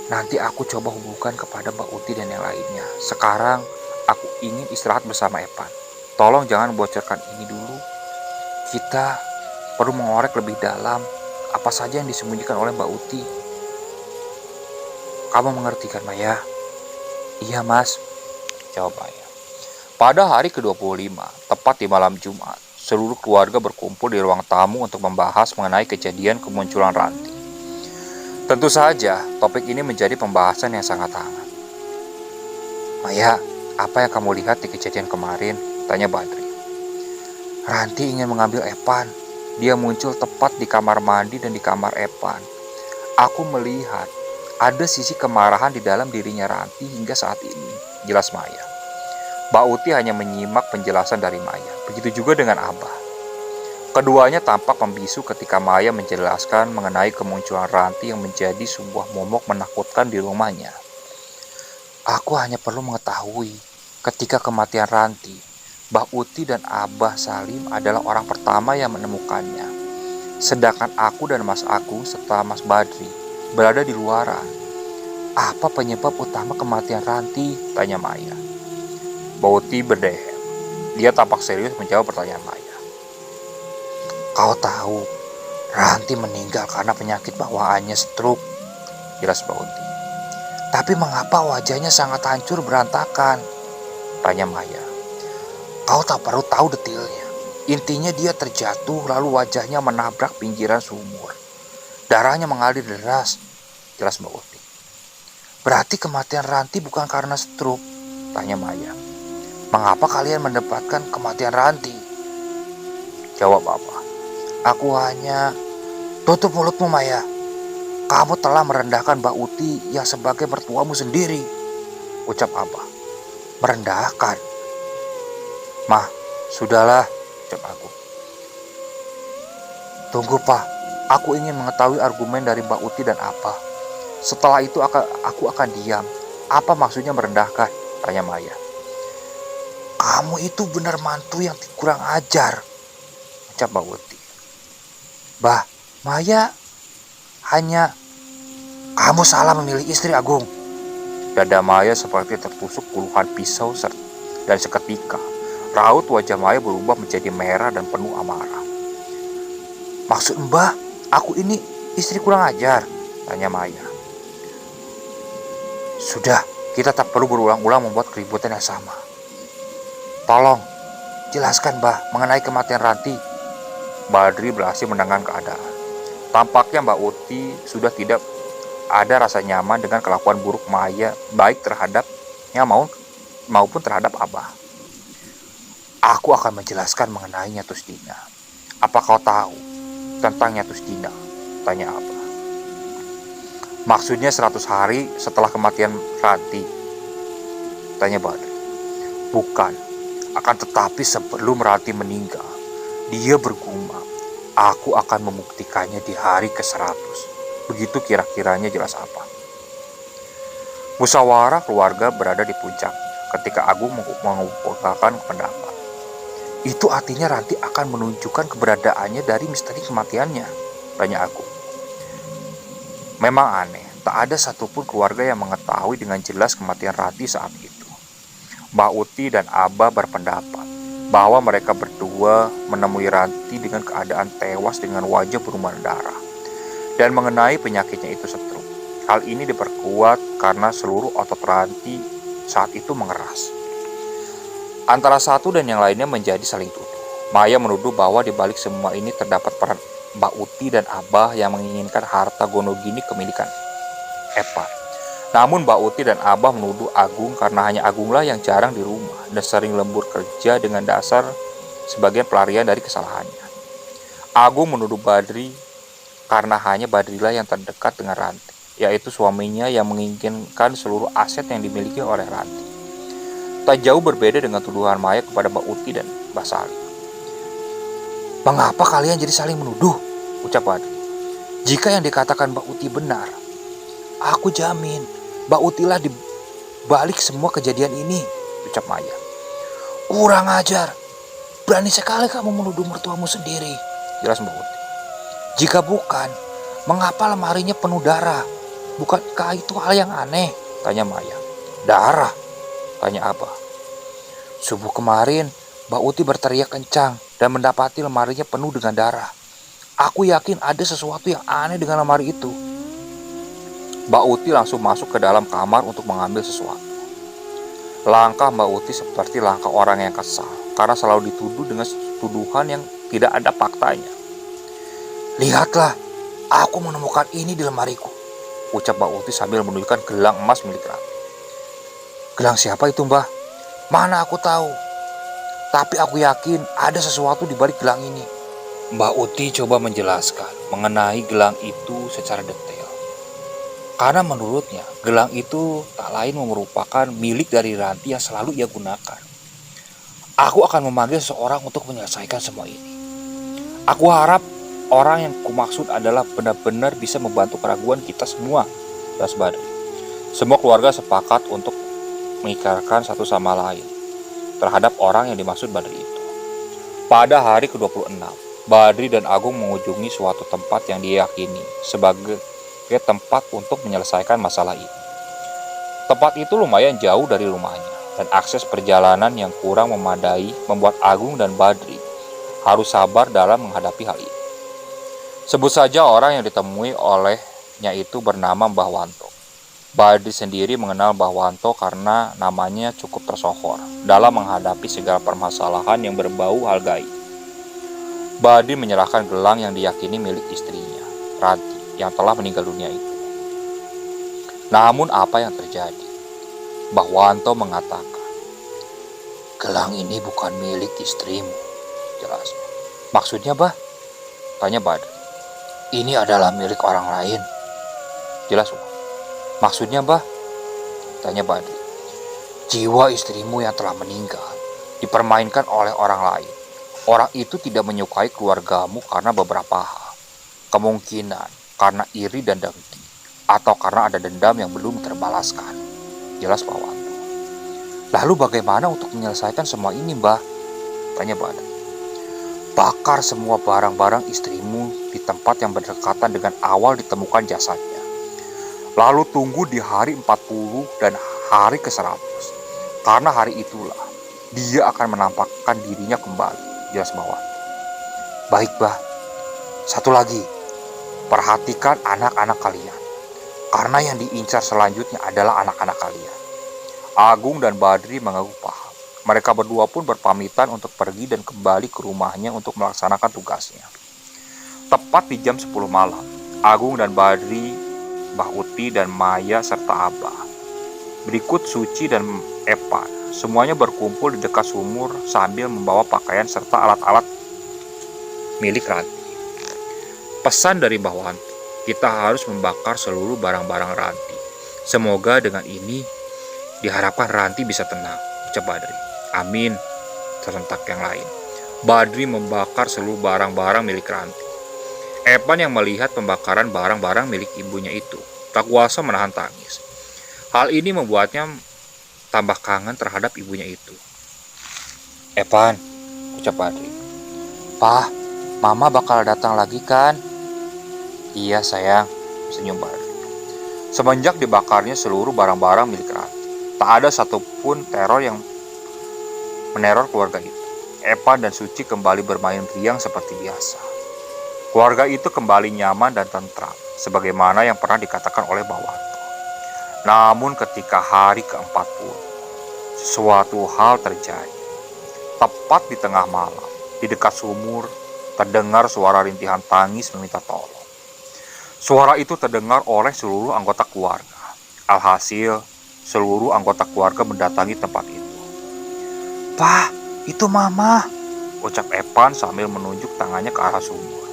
Nanti aku coba hubungkan kepada Mbak Uti dan yang lainnya. Sekarang aku ingin istirahat bersama Epan. Tolong jangan bocorkan ini dulu. Kita perlu mengorek lebih dalam apa saja yang disembunyikan oleh Mbak Uti. Kamu mengerti kan Maya? Iya mas, jawab Maya. Pada hari ke-25, tepat di malam Jumat, seluruh keluarga berkumpul di ruang tamu untuk membahas mengenai kejadian kemunculan Ranti. Tentu saja, topik ini menjadi pembahasan yang sangat hangat. Maya, apa yang kamu lihat di kejadian kemarin? Tanya Badri. Ranti ingin mengambil Epan. Dia muncul tepat di kamar mandi dan di kamar Epan. Aku melihat ada sisi kemarahan di dalam dirinya Ranti hingga saat ini, jelas Maya. Mbak Uti hanya menyimak penjelasan dari Maya. Begitu juga dengan Abah. Keduanya tampak membisu ketika Maya menjelaskan mengenai kemunculan Ranti yang menjadi sebuah momok menakutkan di rumahnya. Aku hanya perlu mengetahui ketika kematian Ranti, Mbak Uti dan Abah Salim adalah orang pertama yang menemukannya. Sedangkan aku dan Mas Agung serta Mas Badri berada di luaran. Apa penyebab utama kematian Ranti? Tanya Maya. Mbak Uti berdehem. Dia tampak serius menjawab pertanyaan Maya. Kau tahu, Ranti meninggal karena penyakit bawaannya stroke, jelas Mbak Uti. Tapi mengapa wajahnya sangat hancur berantakan? Tanya Maya. Kau tak perlu tahu detailnya. Intinya dia terjatuh lalu wajahnya menabrak pinggiran sumur. Darahnya mengalir deras, jelas Mbak Uti. Berarti kematian Ranti bukan karena stroke? Tanya Maya. Mengapa kalian mendapatkan kematian Ranti? Jawab Abah. Aku hanya... Tutup mulutmu Maya. Kamu telah merendahkan Mbak Uti yang sebagai mertuamu sendiri, ucap Abah. Merendahkan? Mah, sudahlah, ucap aku. Tunggu Pak, aku ingin mengetahui argumen dari Mbak Uti dan Abah. Setelah itu aku akan diam. Apa maksudnya merendahkan? Tanya Maya. Kamu itu benar mantu yang kurang ajar, ucap Mbak Uti. Bah, Maya hanya... Kamu salah memilih istri Agung. Dada Maya seperti tertusuk puluhan pisau dan seketika raut wajah Maya berubah menjadi merah dan penuh amarah. Maksud Mbah, aku ini istri kurang ajar? Tanya Maya. Sudah, kita tak perlu berulang-ulang membuat keributan yang sama. Tolong, jelaskan Mbah mengenai kematian Ranti. Badri berhasil menenangkan keadaan. Tampaknya Mbak Uti sudah tidak ada rasa nyaman dengan kelakuan buruk Maya, baik terhadapnya maupun terhadap Abah. Aku akan menjelaskan mengenai Nyatus Dina. Apa kau tahu tentang Nyatus Dina? Tanya Abah. Maksudnya 100 hari setelah kematian Ranti? Tanya Badri. Bukan, akan tetapi sebelum Ranti meninggal, dia bergumam, aku akan membuktikannya di hari ke-100. Begitu kira-kiranya, jelas apa? Musyawarah keluarga berada di puncak ketika Agung mengumpulkan pendapat. Itu artinya Ranti akan menunjukkan keberadaannya dari misteri kematiannya, tanya Agung. Memang aneh, tak ada satupun keluarga yang mengetahui dengan jelas kematian Ranti saat itu. Mbak Uti dan Abah berpendapat bahwa mereka berdua menemui Ranti dengan keadaan tewas dengan wajah berlumuran darah dan mengenai penyakitnya itu stroke. Hal ini diperkuat karena seluruh otot Ranti saat itu mengeras. Antara satu dan yang lainnya menjadi saling tuduh. Maya menuduh bahwa di balik semua ini terdapat peran Mbak Uti dan Abah yang menginginkan harta gonogini kemilikan Epan. Namun Mbak Uti dan Abah menuduh Agung karena hanya Agunglah yang jarang di rumah dan sering lembur kerja dengan dasar sebagian pelarian dari kesalahannya. Agung menuduh Badri karena hanya Badrilah yang terdekat dengan Ranti, yaitu suaminya yang menginginkan seluruh aset yang dimiliki oleh Ranti. Tak jauh berbeda dengan tuduhan Maya kepada Mbak Uti dan Mbak Salim. "Mengapa kalian jadi saling menuduh?" ucap Badri. "Jika yang dikatakan Mbak Uti benar, aku jamin Mbak Utilah di balik semua kejadian ini," ucap Maya. "Kurang ajar, berani sekali kamu menuduh mertuamu sendiri," jelas Mbak Uti. "Jika bukan, mengapa lemarinya penuh darah? Bukankah itu hal yang aneh?" tanya Maya. "Darah?" tanya Abah. "Subuh kemarin, Mbak Uti berteriak kencang dan mendapati lemarinya penuh dengan darah. Aku yakin ada sesuatu yang aneh dengan lemari itu." Mbak Uti langsung masuk ke dalam kamar untuk mengambil sesuatu. Langkah Mbak Uti seperti langkah orang yang kesal karena selalu dituduh dengan tuduhan yang tidak ada faktanya. "Lihatlah, aku menemukan ini di lemariku," ucap Mbak Uti sambil menunjukkan gelang emas milik Ranti. "Gelang siapa itu, Mbah?" "Mana aku tahu. Tapi aku yakin ada sesuatu di balik gelang ini." Mbak Uti coba menjelaskan mengenai gelang itu secara detail. Karena menurutnya, gelang itu tak lain merupakan milik dari Ranti yang selalu ia gunakan. "Aku akan memanggil seseorang untuk menyelesaikan semua ini. Aku harap orang yang kumaksud adalah benar-benar bisa membantu keraguan kita semua," jelas Badri. Semua keluarga sepakat untuk mengikrarkan satu sama lain terhadap orang yang dimaksud Badri itu. Pada hari ke-26, Badri dan Agung mengunjungi suatu tempat yang diyakini sebagai tempat untuk menyelesaikan masalah ini. Tempat itu lumayan jauh dari rumahnya dan akses perjalanan yang kurang memadai membuat Agung dan Badri harus sabar dalam menghadapi hal ini. Sebut saja orang yang ditemui olehnya itu bernama Mbah Wanto. Badri sendiri mengenal Mbah Wanto karena namanya cukup tersohor dalam menghadapi segala permasalahan yang berbau hal gaib. Badri menyerahkan gelang yang diyakini milik istrinya, Ranti, yang telah meninggal dunia itu. Namun apa yang terjadi? Mbah Wanto mengatakan, "Gelang ini bukan milik istrimu," jelasnya. "Maksudnya, Bah?" tanya Badri. "Ini adalah milik orang lain," jelas Bah. "Maksudnya, Bah?" tanya Badri. "Jiwa istrimu yang telah meninggal dipermainkan oleh orang lain. Orang itu tidak menyukai keluargamu karena beberapa hal. Kemungkinan karena iri dan dengki, atau karena ada dendam yang belum terbalaskan," jelas Pak Wanto. "Lalu bagaimana untuk menyelesaikan semua ini, Mbah?" tanya Badri. "Bakar semua barang-barang istrimu di tempat yang berdekatan dengan awal ditemukan jasadnya. Lalu tunggu di hari 40 dan hari ke-100. Karena hari itulah dia akan menampakkan dirinya kembali," jelas Mbah Wanto. "Baik, Bah. Satu lagi, perhatikan anak-anak kalian, karena yang diincar selanjutnya adalah anak-anak kalian." Agung dan Badri mengaku paham. Mereka berdua pun berpamitan untuk pergi dan kembali ke rumahnya untuk melaksanakan tugasnya. Tepat di jam 10 malam, Agung dan Badri, Mbah Uti dan Maya serta Abah, berikut Suci dan Epan, semuanya berkumpul di dekat sumur sambil membawa pakaian serta alat-alat milik Ranti. Pesan dari Mbah Wanto, "Kita harus membakar seluruh barang-barang Ranti. Semoga dengan ini diharapkan Ranti bisa tenang," ucap Badri. "Amin," serentak yang lain. Badri membakar seluruh barang-barang milik Ranti. Epan yang melihat pembakaran barang-barang milik ibunya itu tak kuasa menahan tangis. Hal ini membuatnya tambah kangen terhadap ibunya itu. "Evan," ucap Badri. "Pah, Mama bakal datang lagi kan?" "Iya sayang," senyum Badri. Semenjak dibakarnya seluruh barang-barang milik Ranti, tak ada satupun teror yang meneror keluarga itu. Evan dan Suci kembali bermain riang seperti biasa. Keluarga itu kembali nyaman dan tentram, sebagaimana yang pernah dikatakan oleh Bawanto. Namun ketika hari ke-40, sesuatu hal terjadi. Tepat di tengah malam, di dekat sumur, terdengar suara rintihan tangis meminta tolong. Suara itu terdengar oleh seluruh anggota keluarga. Alhasil, seluruh anggota keluarga mendatangi tempat itu. "Pah, itu Mama," ucap Evan sambil menunjuk tangannya ke arah sumur.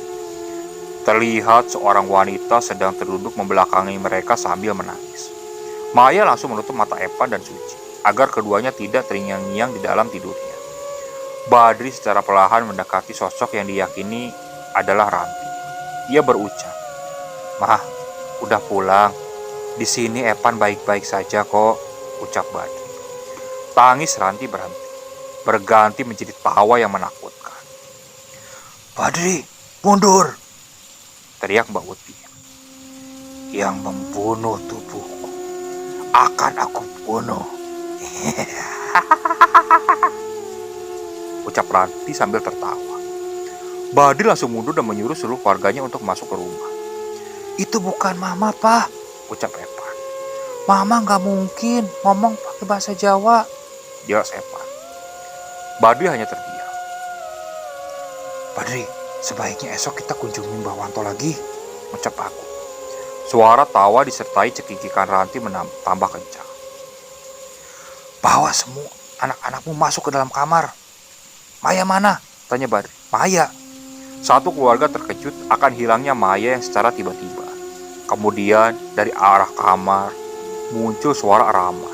Terlihat seorang wanita sedang terduduk membelakangi mereka sambil menangis. Maya langsung menutup mata Evan dan Suci, agar keduanya tidak terngiang-ngiang di dalam tidurnya. Badri secara perlahan mendekati sosok yang diyakini adalah Ranti. Ia berucap, "Mah, udah pulang. Di sini Evan baik-baik saja kok," ucap Badri. Tangis Ranti berhenti, berganti menjadi tawa yang menakutkan. "Badri, mundur!" teriak Mbak Uti. "Yang membunuh tubuhku akan aku bunuh," ucap Ranti sambil tertawa. Badri langsung mundur dan menyuruh seluruh keluarganya untuk masuk ke rumah. "Itu bukan Mama, Pak," ucap Evan. "Mama gak mungkin ngomong pakai bahasa Jawa," jelas Evan. Badri hanya terdiam. "Badri, sebaiknya esok kita kunjungi Mbak Wanto lagi," ucap aku. Suara tawa disertai cekikikan Ranti tambah kencang. "Bawa semua anak-anakmu masuk ke dalam kamar." "Maya mana?" tanya Badri. "Maya." Satu keluarga terkejut akan hilangnya Maya yang secara tiba-tiba. Kemudian dari arah kamar muncul suara Rama.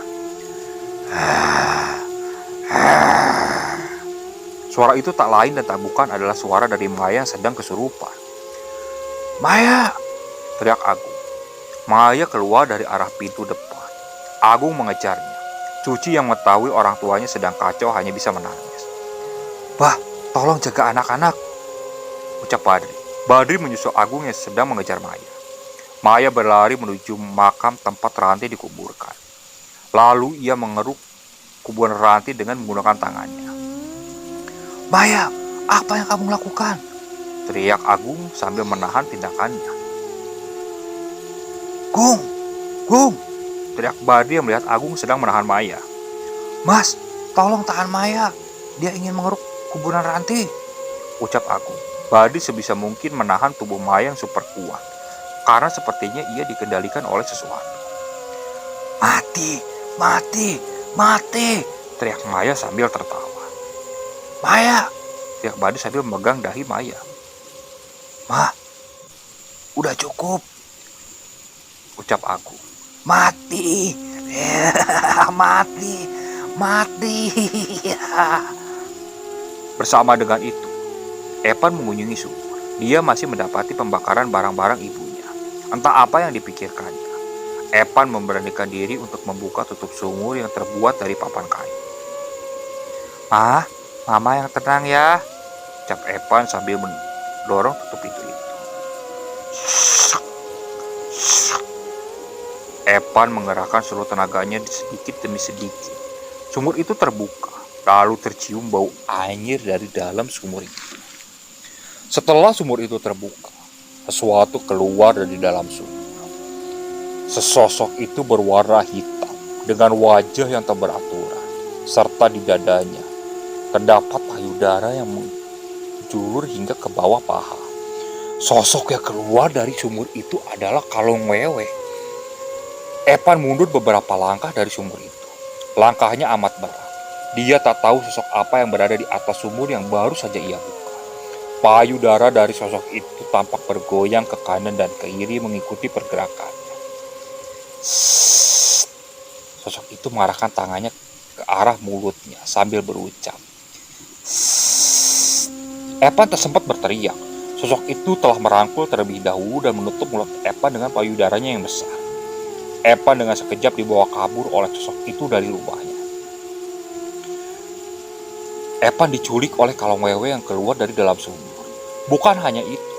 Suara itu tak lain dan tak bukan adalah suara dari Maya yang sedang kesurupan. "Maya!" teriak Agung. Maya keluar dari arah pintu depan. Agung mengejarnya. Suci yang mengetahui orang tuanya sedang kacau hanya bisa menangis. "Bah, tolong jaga anak-anak," ucap Badri. Badri menyusul Agung yang sedang mengejar Maya. Maya berlari menuju makam tempat Ranti dikuburkan. Lalu ia mengeruk kuburan Ranti dengan menggunakan tangannya. "Maya, apa yang kamu lakukan?" teriak Agung sambil menahan tindakannya. "Gung, Gung!" teriak Badri yang melihat Agung sedang menahan Maya. "Mas, tolong tahan Maya. Dia ingin mengeruk kuburan Ranti," ucap Agung. Badri sebisa mungkin menahan tubuh Maya yang super kuat, karena sepertinya ia dikendalikan oleh sesuatu. "Mati, mati, mati!" teriak Maya sambil tertawa. "Maya!" teriak Badri sambil memegang dahi Maya. "Mah, udah cukup," ucap aku. "Mati, mati, mati." Bersama dengan itu, Evan mengunjungi sumur. Dia masih mendapati pembakaran barang-barang ibunya. Entah apa yang dipikirkannya. Evan memberanikan diri untuk membuka tutup sumur yang terbuat dari papan kayu. "Mah, Mama yang tenang ya," ucap Evan sambil mendorong tutup pintu itu. Evan mengerahkan seluruh tenaganya sedikit demi sedikit. Sumur itu terbuka, lalu tercium bau anyir dari dalam sumur itu. Setelah sumur itu terbuka, sesuatu keluar dari dalam sumur. Sesosok itu berwarna hitam dengan wajah yang tak beraturan, serta di dadanya terdapat payudara yang menjulur hingga ke bawah paha. Sosok yang keluar dari sumur itu adalah Kalong Wewe. Evan mundur beberapa langkah dari sumur itu. Langkahnya amat berat. Dia tak tahu sosok apa yang berada di atas sumur yang baru saja ia buka. Payudara dari sosok itu tampak bergoyang ke kanan dan ke kiri mengikuti pergerakannya. Sosok itu mengarahkan tangannya ke arah mulutnya sambil berucap. Evan tersempat berteriak. Sosok itu telah merangkul terlebih dahulu dan menutup mulut Evan dengan payudaranya yang besar. Epan dengan sekejap dibawa kabur oleh sosok itu dari rumahnya. Epan diculik oleh kalong wewe yang keluar dari dalam sumur. Bukan hanya itu,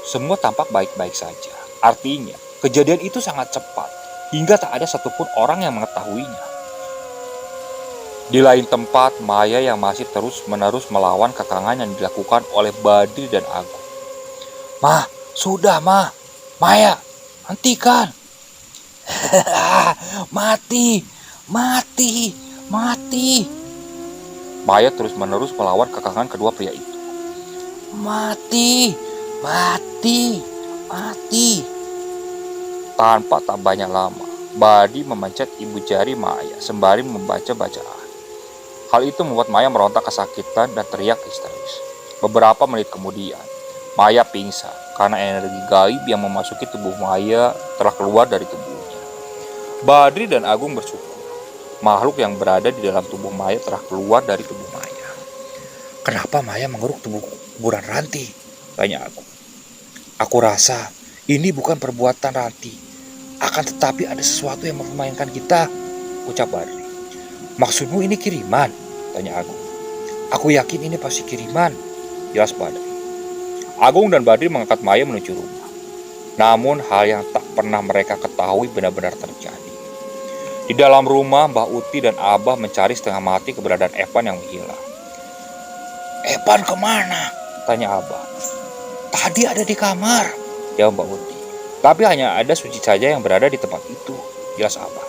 semua tampak baik-baik saja. Artinya, kejadian itu sangat cepat, hingga tak ada satupun orang yang mengetahuinya. Di lain tempat, Maya yang masih terus-menerus melawan kekangan yang dilakukan oleh Badri dan Agung. Mah, sudah mah. Maya, hentikan. Mati, mati, mati. Maya terus-menerus melawan kekangan kedua pria itu. Mati, mati, mati. Tanpa tak banyak lama, Badi memencet ibu jari Maya sembari membaca bacaan. Hal itu membuat Maya merontak kesakitan dan teriak histeris. Beberapa menit kemudian, Maya pingsan karena energi gaib yang memasuki tubuh Maya telah keluar dari tubuhnya. Badri dan Agung bersyukur. Makhluk yang berada di dalam tubuh Maya telah keluar dari tubuh Maya. Kenapa Maya mengeruk tubuh kuburan Ranti? Tanya Agung. Aku rasa ini bukan perbuatan Ranti. Akan tetapi ada sesuatu yang mempermainkan kita, ucap Badri. Maksudmu ini kiriman? Tanya Agung. Aku yakin ini pasti kiriman, jelas Badri. Agung dan Badri mengangkat Maya menuju rumah. Namun hal yang tak pernah mereka ketahui benar-benar terjadi. Di dalam rumah, Mbah Uti dan Abah mencari setengah mati keberadaan Epan yang menghilang. Epan kemana? Tanya Abah. Tadi ada di kamar, jawab Mbah Uti. Tapi hanya ada Suci saja yang berada di tempat itu, jelas Abah.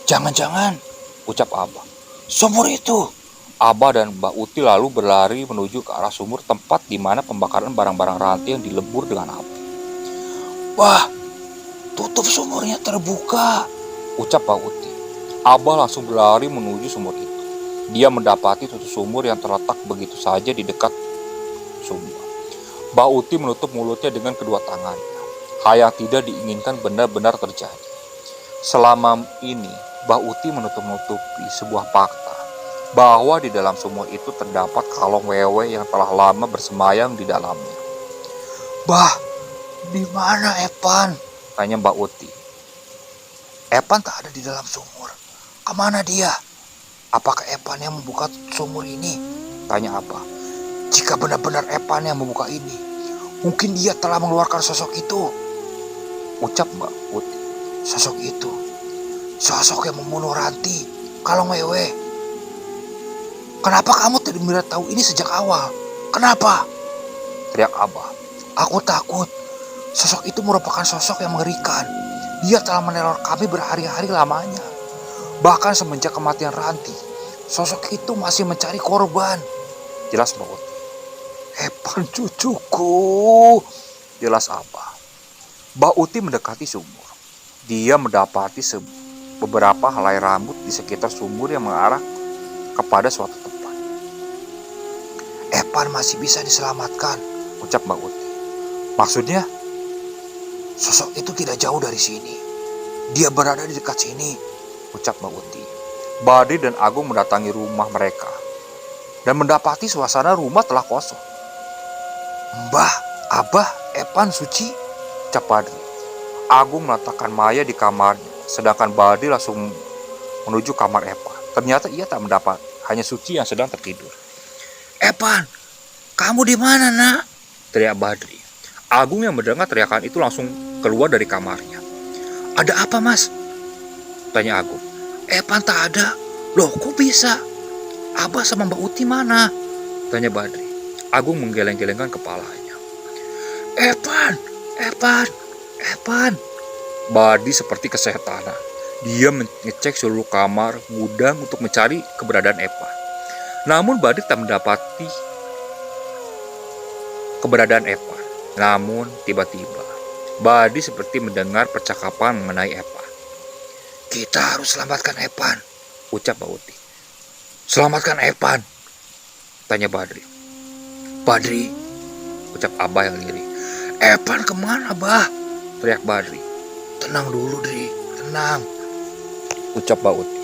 Jangan-jangan, ucap Abah. sumur itu. Abah dan Mbah Uti lalu berlari menuju ke arah sumur tempat di mana pembakaran barang-barang Ranti yang dilebur dengan api. Wah, tutup sumurnya terbuka, ucap Mbah Uti. Abah langsung berlari menuju sumur itu. Dia mendapati tutup sumur yang terletak begitu saja di dekat sumur. Mbah Uti menutup mulutnya dengan kedua tangannya. Hal yang tidak diinginkan benar-benar terjadi. Selama ini, Mbah Uti menutup-nutupi sebuah fakta bahwa di dalam sumur itu terdapat kalong wewe yang telah lama bersemayam di dalamnya. Bah, di mana Epan? Tanya Mbak Uti. Epan tak ada di dalam sumur. Kemana dia? Apakah Epan yang membuka sumur ini? Tanya Abah. Jika benar-benar Epan yang membuka ini, mungkin dia telah mengeluarkan sosok itu, ucap Mbak Uti. Sosok itu, sosok yang membunuh Ranti, kalong wewe. Kenapa kamu tidak memberitahu ini sejak awal? Kenapa? Teriak Abah. Aku takut. Sosok itu merupakan sosok yang mengerikan. Dia telah meneror kami berhari-hari lamanya. Bahkan semenjak kematian Ranti, sosok itu masih mencari korban. Jelas Mbak Uti. Epan cucuku, jelas Abah. Mbak Uti mendekati sumur. Dia mendapati beberapa helai rambut di sekitar sumur yang mengarah kepada suatu tempat. Epan masih bisa diselamatkan, ucap Mbak Uti. Maksudnya, sosok itu tidak jauh dari sini. Dia berada di dekat sini, ucap Mbak Uti. Badri dan Agung mendatangi rumah mereka dan mendapati suasana rumah telah kosong. Mbah, Abah, Epan, Suci, ucap Badri. Agung meletakkan Maya di kamarnya, sedangkan Badri langsung menuju kamar Epan. Ternyata ia tak mendapat, hanya Suci yang sedang tertidur. Epan, kamu di mana, Nak? Teriak Badri. Agung yang mendengar teriakan itu langsung keluar dari kamarnya. Ada apa, Mas? Tanya Agung. Epan tak ada. Loh, kok bisa? Abah sama Mbak Uti mana? Tanya Badri. Agung menggeleng-gelengkan kepalanya. Epan, Epan, Epan. Badri seperti kesetanan. Dia mengecek seluruh kamar, gudang untuk mencari keberadaan Epan. Namun Badri tak mendapati keberadaan Epan. Namun tiba-tiba Badri seperti mendengar percakapan mengenai Epan. Kita harus selamatkan Epan, ucap Mbak Uti. Selamatkan Epan, tanya Badri. Badri, ucap Abah yang lirih. Epan kemana, Bah? Teriak Badri. Tenang dulu, Dri, tenang, ucap Mbak Uti.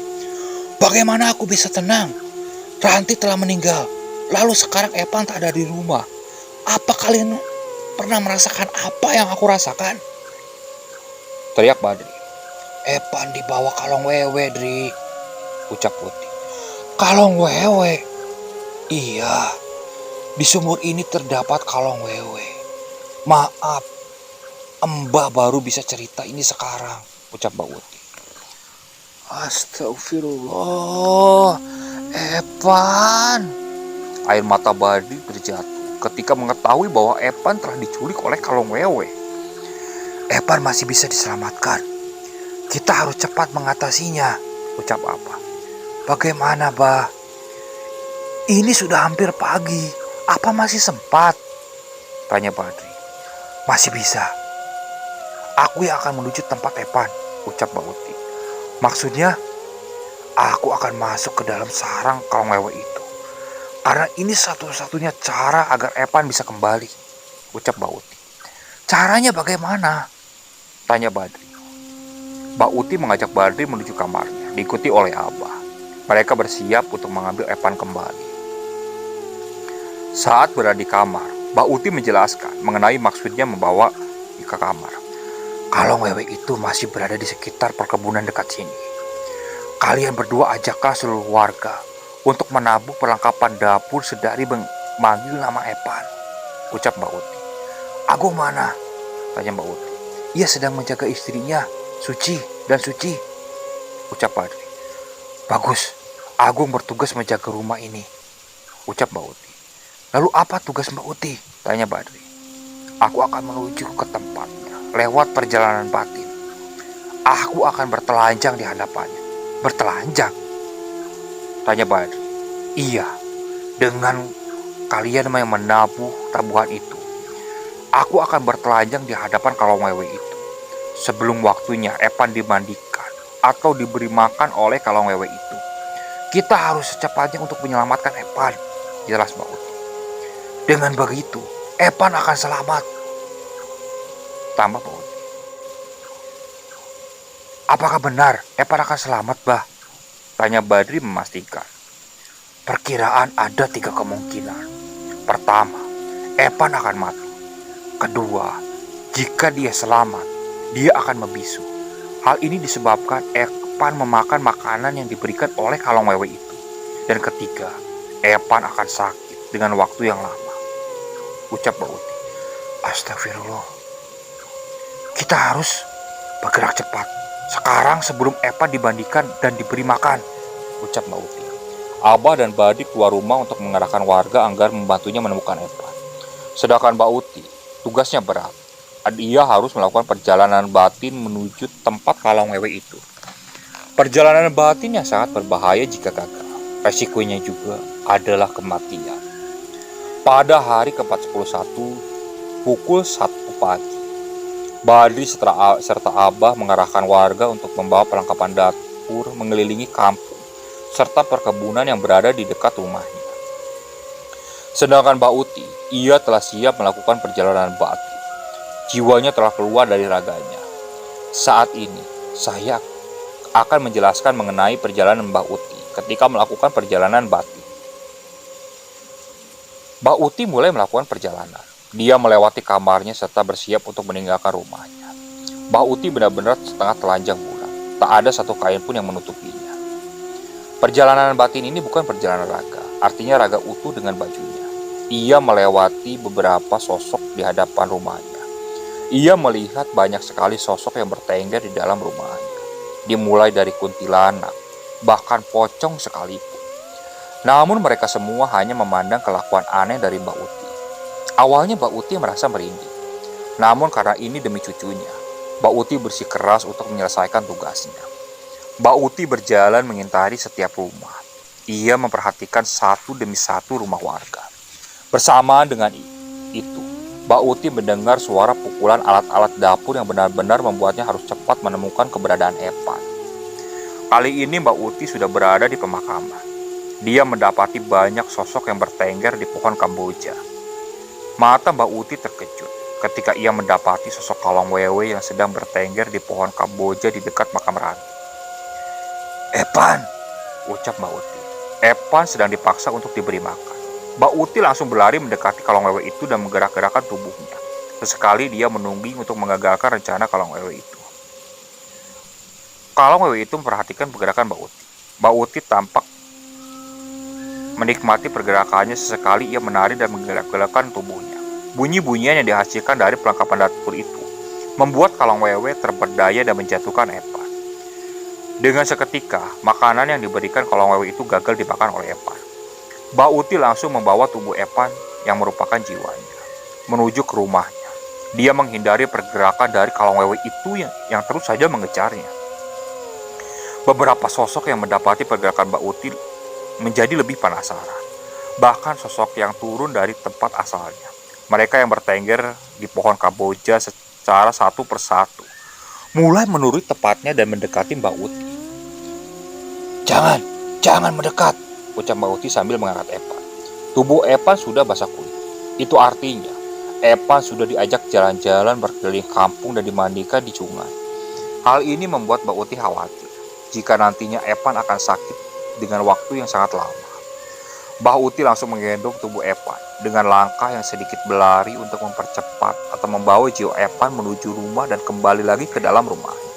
Bagaimana aku bisa tenang? Ranti telah meninggal. Lalu sekarang Epan tak ada di rumah. Apa kalian pernah merasakan apa yang aku rasakan? Teriak Badri. Epan dibawa kalong wewe, Dri, ucap Uti. Kalong wewe? Iya, di sumur ini terdapat kalong wewe. Maaf, Mbak baru bisa cerita ini sekarang, ucap Mbak Uti. Astagfirullah, Epan. Air mata Badri terjatuh ketika mengetahui bahwa Epan telah diculik oleh kalong wewe. Epan masih bisa diselamatkan. Kita harus cepat mengatasinya, ucap Abah. Bagaimana, Bah? Ini sudah hampir pagi. Apa masih sempat? Tanya Badri. Masih bisa. Aku yang akan menuju tempat Epan, ucap Mbak Uti. Maksudnya, aku akan masuk ke dalam sarang kalong wewe itu. Karena ini satu-satunya cara agar Epan bisa kembali, ucap Mbak Uti. Caranya bagaimana? Tanya Badri. Mbak Uti mengajak Badri menuju kamarnya, diikuti oleh Abah. Mereka bersiap untuk mengambil Epan kembali. Saat berada di kamar, Mbak Uti menjelaskan mengenai maksudnya membawa ke kamar. Kalong wewe itu masih berada di sekitar perkebunan dekat sini. Kalian berdua ajaklah seluruh warga untuk menabung perlengkapan dapur sedari memanggil nama Epan, ucap Mbak Uti. Agung mana? Tanya Mbak Uti. Ia sedang menjaga istrinya, Suci dan Suci, ucap Badri. Bagus, Agung bertugas menjaga rumah ini, ucap Mbak Uti. Lalu apa tugas Mbak Uti? Tanya Badri. Aku akan menuju ke tempatnya lewat perjalanan batin. Aku akan bertelanjang di hadapannya. Bertelanjang? Tanya Badri. Iya, dengan kalian yang menabuh tabuhan itu. Aku akan bertelanjang di hadapan kalong wewe itu. Sebelum waktunya Epan dimandikan atau diberi makan oleh kalong wewe itu. Kita harus secepatnya untuk menyelamatkan Epan, jelas Mbak Uti. Dengan begitu, Epan akan selamat, tambah Mbak Uti. Apakah benar Epan akan selamat, Bah? Tanya Badri memastikan. Perkiraan ada 3 kemungkinan. Pertama, Epan akan mati. Kedua, jika dia selamat, dia akan membisu. Hal ini disebabkan Epan memakan makanan yang diberikan oleh kalong wewe itu. Dan ketiga, Epan akan sakit dengan waktu yang lama, ucap Mbak Uti. Astagfirullah. Kita harus bergerak cepat. Sekarang sebelum Epan dimandikan dan diberi makan, ucap Mbak Uti. Abah dan Badri keluar rumah untuk mengerahkan warga agar membantunya menemukan Epan. Sedangkan Mbak Uti, tugasnya berat. Dia harus melakukan perjalanan batin menuju tempat kalong wewe itu. Perjalanan batin yang sangat berbahaya jika gagal. Resikonya juga adalah kematian. Pada hari ke-41, pukul 1 pagi, Badri serta Abah mengarahkan warga untuk membawa perlengkapan dapur mengelilingi kampung serta perkebunan yang berada di dekat rumahnya. Sedangkan Mbak Uti, ia telah siap melakukan perjalanan batin. Jiwanya telah keluar dari raganya. Saat ini, saya akan menjelaskan mengenai perjalanan Mbak Uti ketika melakukan perjalanan batin. Mbak Uti mulai melakukan perjalanan. Dia melewati kamarnya serta bersiap untuk meninggalkan rumahnya. Mbak Uti benar-benar setengah telanjang bulat. Tak ada satu kain pun yang menutupinya. Perjalanan batin ini bukan perjalanan raga, artinya raga utuh dengan bajunya. Ia melewati beberapa sosok di hadapan rumahnya. Ia melihat banyak sekali sosok yang bertengger di dalam rumahnya. Dimulai dari kuntilanak, bahkan pocong sekalipun. Namun mereka semua hanya memandang kelakuan aneh dari Mbak Uti. Awalnya Mbak Uti merasa merinding. Namun karena ini demi cucunya, Mbak Uti bersikeras untuk menyelesaikan tugasnya. Mbak Uti berjalan mengintari setiap rumah. Ia memperhatikan satu demi satu rumah warga. Bersamaan dengan itu, Mbak Uti mendengar suara pukulan alat-alat dapur yang benar-benar membuatnya harus cepat menemukan keberadaan Epan. Kali ini Mbak Uti sudah berada di pemakaman. Dia mendapati banyak sosok yang bertengger di pohon kamboja. Mata Mbak Uti terkejut ketika ia mendapati sosok kalong wewe yang sedang bertengger di pohon kamboja di dekat makam Ranti. Epan, ucap Mbak Uti. Epan sedang dipaksa untuk diberi makan. Mbak Uti langsung berlari mendekati kalong wewe itu dan menggerak-gerakkan tubuhnya. Sesekali dia menungging untuk mengagalkan rencana kalong wewe itu. Kalau Wewe itu memperhatikan pergerakan Mbak Uti. Mbak Uti tampak menikmati pergerakannya, sesekali ia menari dan menggerak-gerakkan tubuhnya. Bunyi-bunyian yang dihasilkan dari perlengkapan dapur itu membuat Kalong Wewe terberdaya dan menjatuhkan Epan. Dengan seketika, makanan yang diberikan Kalong Wewe itu gagal dimakan oleh Epan. Mbak Uti langsung membawa tubuh Epan yang merupakan jiwanya menuju ke rumahnya. Dia menghindari pergerakan dari Kalong Wewe itu yang terus saja mengejarnya. Beberapa sosok yang mendapati pergerakan Mbak Uti menjadi lebih penasaran. Bahkan sosok yang turun dari tempat asalnya. Mereka yang bertengger di pohon kamboja secara satu persatu mulai menurut tepatnya dan mendekati Mbak Uti. Jangan mendekat, ucap Mbak Uti sambil mengangkat Epan. Tubuh Epan sudah basah kuyup. Itu artinya Epan sudah diajak jalan-jalan berkeliling kampung dan dimandikan di sungai. Hal ini membuat Mbak Uti khawatir jika nantinya Epan akan sakit dengan waktu yang sangat lama. Mbak Uti langsung menggendong tubuh Epan dengan langkah yang sedikit berlari untuk mempercepat atau membawa jiwa Epan menuju rumah dan kembali lagi ke dalam rumahnya.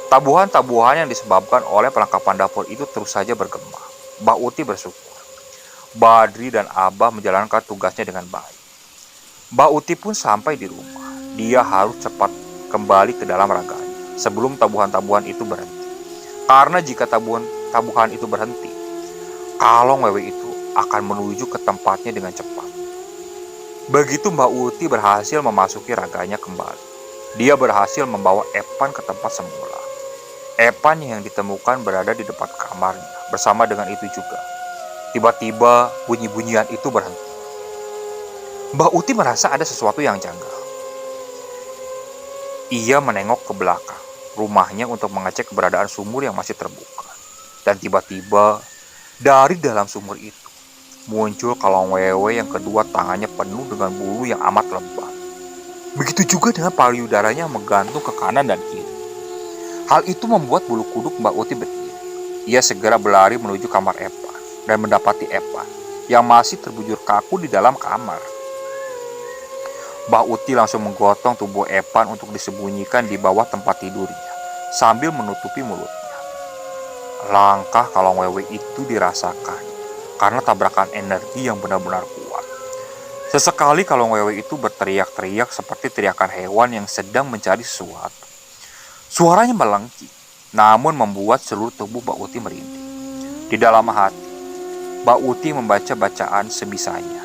Tabuhan-tabuhan yang disebabkan oleh perlengkapan dapur itu terus saja bergema. Mbak Uti bersyukur Badri dan Abah menjalankan tugasnya dengan baik. Mbak Uti pun sampai di rumah. Dia harus cepat kembali ke dalam raganya sebelum tabuhan-tabuhan itu berhenti. Karena jika tabuhan itu berhenti, Kalong Wewe itu akan menuju ke tempatnya dengan cepat. Begitu Mbak Uti berhasil memasuki raganya kembali, dia berhasil membawa Epan ke tempat semula. Epan yang ditemukan berada di depan kamarnya. Bersama dengan itu juga, tiba-tiba bunyi-bunyian itu berhenti. Mbak Uti merasa ada sesuatu yang janggal. Ia menengok ke belakang rumahnya untuk mengecek keberadaan sumur yang masih terbuka. Dan tiba-tiba dari dalam sumur itu muncul Kalong Wewe yang kedua tangannya penuh dengan bulu yang amat lebat. Begitu juga dengan payudaranya yang menggantung ke kanan dan kiri. Hal itu membuat bulu kuduk Mbak Uti berdiri. Ia segera berlari menuju kamar Epan dan mendapati Epan yang masih terbujur kaku di dalam kamar. Mbak Uti langsung menggotong tubuh Epan untuk disembunyikan di bawah tempat tidurnya sambil menutupi mulutnya. Langkah Kalong Wewe itu dirasakan karena tabrakan energi yang benar-benar kuat. Sesekali Kalong Wewe itu berteriak-teriak seperti teriakan hewan yang sedang mencari sesuatu. Suaranya melengking, namun membuat seluruh tubuh Mbak Uti merinding. Di dalam hati, Mbak Uti membaca bacaan sebisanya.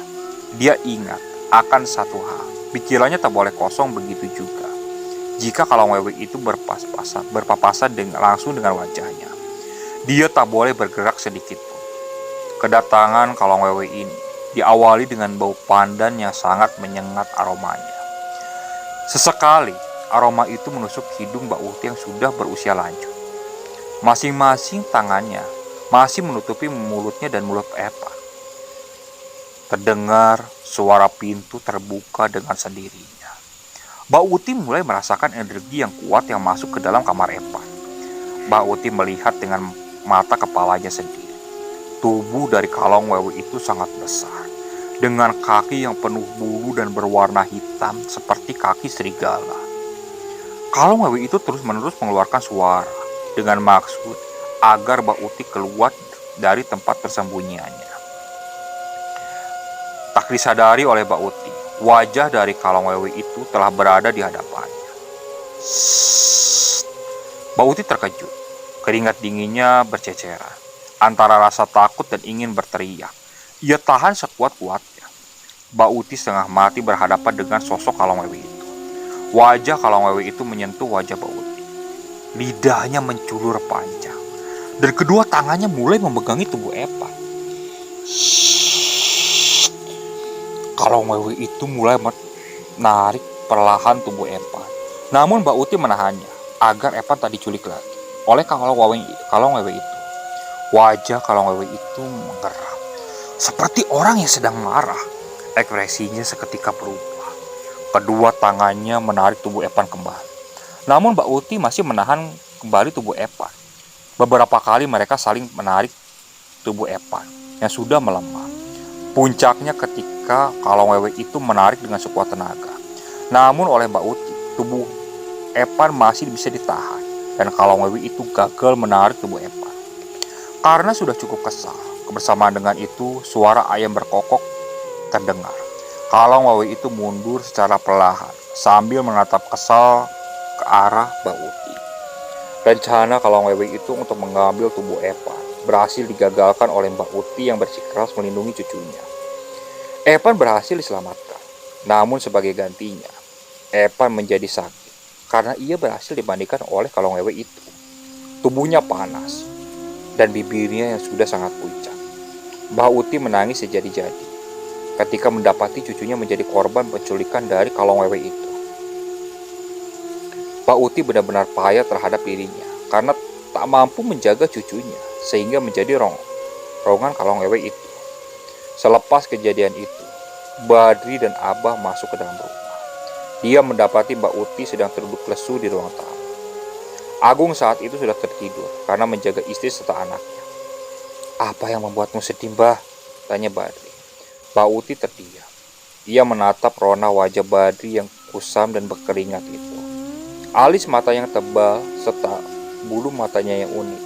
Dia ingat akan satu hal, pikirannya tak boleh kosong begitu juga jika Kalong Wewe itu berpapasan langsung dengan wajahnya. Dia tak boleh bergerak sedikit pun. Kedatangan Kalong Wewe ini diawali dengan bau pandan yang sangat menyengat aromanya. Sesekali aroma itu menusuk hidung Mbak Uti yang sudah berusia lanjut. Masing-masing tangannya masih menutupi mulutnya dan mulut Epan. Terdengar suara pintu terbuka dengan sendirinya. Mbak Uti mulai merasakan energi yang kuat yang masuk ke dalam kamar Epan. Mbak Uti melihat dengan mata kepalanya sendiri. Tubuh dari Kalong Wewe itu sangat besar, dengan kaki yang penuh bulu dan berwarna hitam seperti kaki serigala. Kalong Wewe itu terus-menerus mengeluarkan suara dengan maksud agar Mbak Uti keluar dari tempat persembunyiannya. Tak disadari oleh Mbak Uti, wajah dari Kalong Wewe itu telah berada di hadapannya. Mbak Uti terkejut. Keringat dinginnya berceceran. Antara rasa takut dan ingin berteriak, ia tahan sekuat-kuatnya. Mbak Uti setengah mati berhadapan dengan sosok Kalong Wewe itu. Wajah Kalong Wewe itu menyentuh wajah Mbak Uti. Lidahnya menculur panjang, dan kedua tangannya mulai memegangi tubuh Epan. Kalong Wewe itu mulai menarik perlahan tubuh Epan. Namun Mbak Uti menahannya agar Epan tak diculik lagi oleh Kalong Wewe itu. Wajah Kalong Wewe itu menggeram seperti orang yang sedang marah. Ekspresinya seketika berubah. Kedua tangannya menarik tubuh Epan kembali. Namun Mbak Uti masih menahan kembali tubuh Epan. Beberapa kali mereka saling menarik tubuh Epan yang sudah melemah. Puncaknya ketika Kalong Wewe itu menarik dengan sekuat tenaga. Namun oleh Mbak Uti, tubuh Epan masih bisa ditahan. dan Kalong Wewe itu gagal menarik tubuh Epan. Karena sudah cukup kesal, kebersamaan dengan itu suara ayam berkokok terdengar. Kalong Wewe itu mundur secara perlahan sambil menatap kesal ke arah Mbak Uti. Rencana Kalong Wewe itu untuk mengambil tubuh Epan berhasil digagalkan oleh Mbak Uti yang bersikeras melindungi cucunya. Epan berhasil diselamatkan, namun sebagai gantinya, Epan menjadi sakit karena ia berhasil dimandikan oleh Kalong Wewe itu. Tubuhnya panas dan bibirnya yang sudah sangat pucat. Mbak Uti menangis sejadi-jadi ketika mendapati cucunya menjadi korban penculikan dari Kalong Wewe itu. Mbak Uti benar-benar payah terhadap dirinya karena tak mampu menjaga cucunya sehingga menjadi rongan Kalong Wewe itu. Selepas kejadian itu, Badri dan Abah masuk ke dalam rumah. Dia mendapati Mbak Uti sedang duduk lesu di ruang tamu. Agung saat itu sudah tertidur karena menjaga istri serta anaknya. "Apa yang membuatmu sedih, Mbah?" tanya Badri. Mbak Uti terdiam. Ia menatap rona wajah Badri yang kusam dan berkeringat itu. Alis mata yang tebal serta bulu matanya yang unik.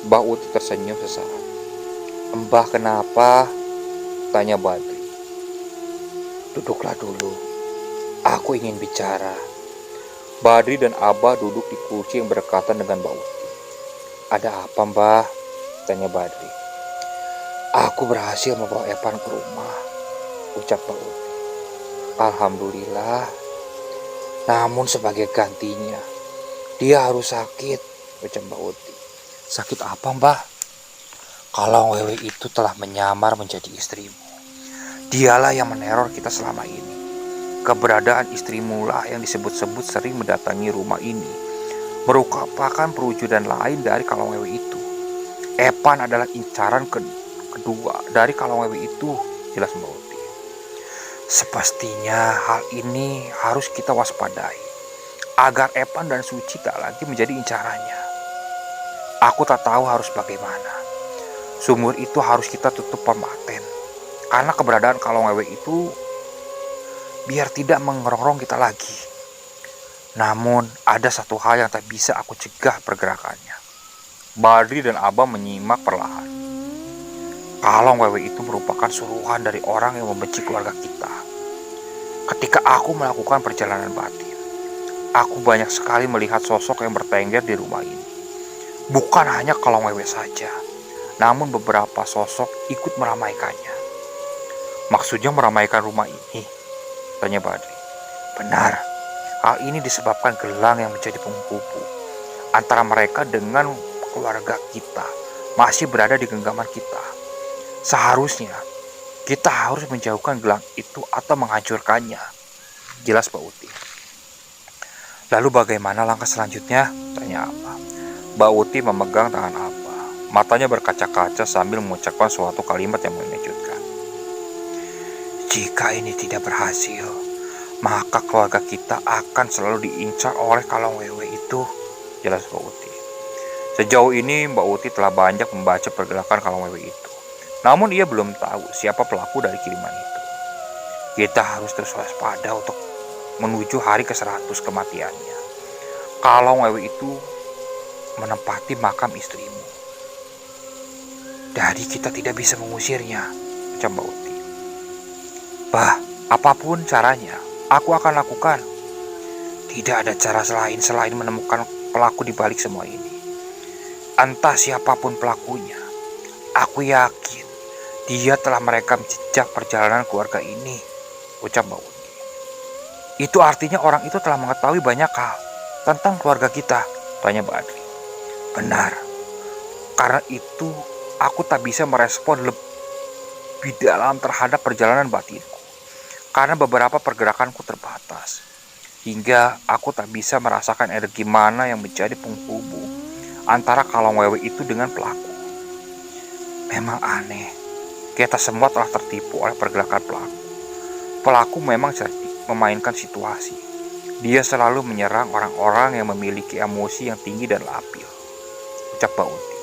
Mbak Uti tersenyum sesaat. "Mbah, kenapa?" tanya Badri. "Duduklah dulu. Aku ingin bicara." Badri dan Abah duduk di kursi yang berdekatan dengan Mbak Uti. "Ada apa, Mbah?" tanya Badri. "Aku berhasil membawa Epan ke rumah," ucap Mbak Uti. "Alhamdulillah. Namun sebagai gantinya, dia harus sakit," ucap Mbak Uti. "Sakit apa, Mbah?" "Kalong Wewe itu telah menyamar menjadi istrimu. Dialah yang meneror kita selama ini. Keberadaan istrimu lah yang disebut-sebut sering mendatangi rumah ini merupakan perwujudan lain dari Kalong Wewe itu. Epan adalah incaran kedua dari Kalong Wewe itu," jelas Mbak Uti. "Sepastinya hal ini harus kita waspadai agar Epan dan Suci tak lagi menjadi incarannya. Aku tak tahu harus bagaimana. Sumur itu harus kita tutup permaten karena keberadaan Kalong Wewe itu biar tidak mengerongrong kita lagi. Namun ada satu hal yang tak bisa aku cegah pergerakannya." Badri dan Abah menyimak perlahan. "Kalong Wewe itu merupakan suruhan dari orang yang membenci keluarga kita. Ketika aku melakukan perjalanan batin, aku banyak sekali melihat sosok yang bertengger di rumah ini. Bukan hanya Kalong Wewe saja, namun beberapa sosok ikut meramaikannya." "Maksudnya meramaikan rumah ini?" tanya Badri. "Benar. Hal ini disebabkan gelang yang menjadi penghubung antara mereka dengan keluarga kita masih berada di genggaman kita. Seharusnya kita harus menjauhkan gelang itu atau menghancurkannya," jelas Mbak Uti. "Lalu bagaimana langkah selanjutnya?" tanya Abah. Mbak Uti memegang tangan Abah. Matanya berkaca-kaca sambil mengucapkan suatu kalimat yang mengejutkan. "Jika ini tidak berhasil, maka keluarga kita akan selalu diincar oleh Kalong Wewe itu," jelas Mbak Uti. Sejauh ini Mbak Uti telah banyak membaca pergerakan Kalong Wewe itu. Namun ia belum tahu siapa pelaku dari kiriman itu. Kita harus terus waspada untuk menuju hari ke-100 kematiannya. Kalong Wewe itu menempati makam istrimu. Jadi kita tidak bisa mengusirnya, ucap Mbak Uti. "Bah, apapun caranya, aku akan lakukan. Tidak ada cara lain selain menemukan pelaku di balik semua ini. Entah siapapun pelakunya, aku yakin dia telah merekam jejak perjalanan keluarga ini," ucap Mbak Uti. "Itu artinya orang itu telah mengetahui banyak hal tentang keluarga kita," tanya Badri. "Benar. Karena itu aku tak bisa merespon lebih dalam terhadap perjalanan batinku. Karena beberapa pergerakanku terbatas, hingga aku tak bisa merasakan energi mana yang menjadi penghubung antara Kalong Wewe itu dengan pelaku. Memang aneh, kita semua telah tertipu oleh pergerakan pelaku. Pelaku memang cerdik memainkan situasi. Dia selalu menyerang orang-orang yang memiliki emosi yang tinggi dan labil," ucap Mbak Uti.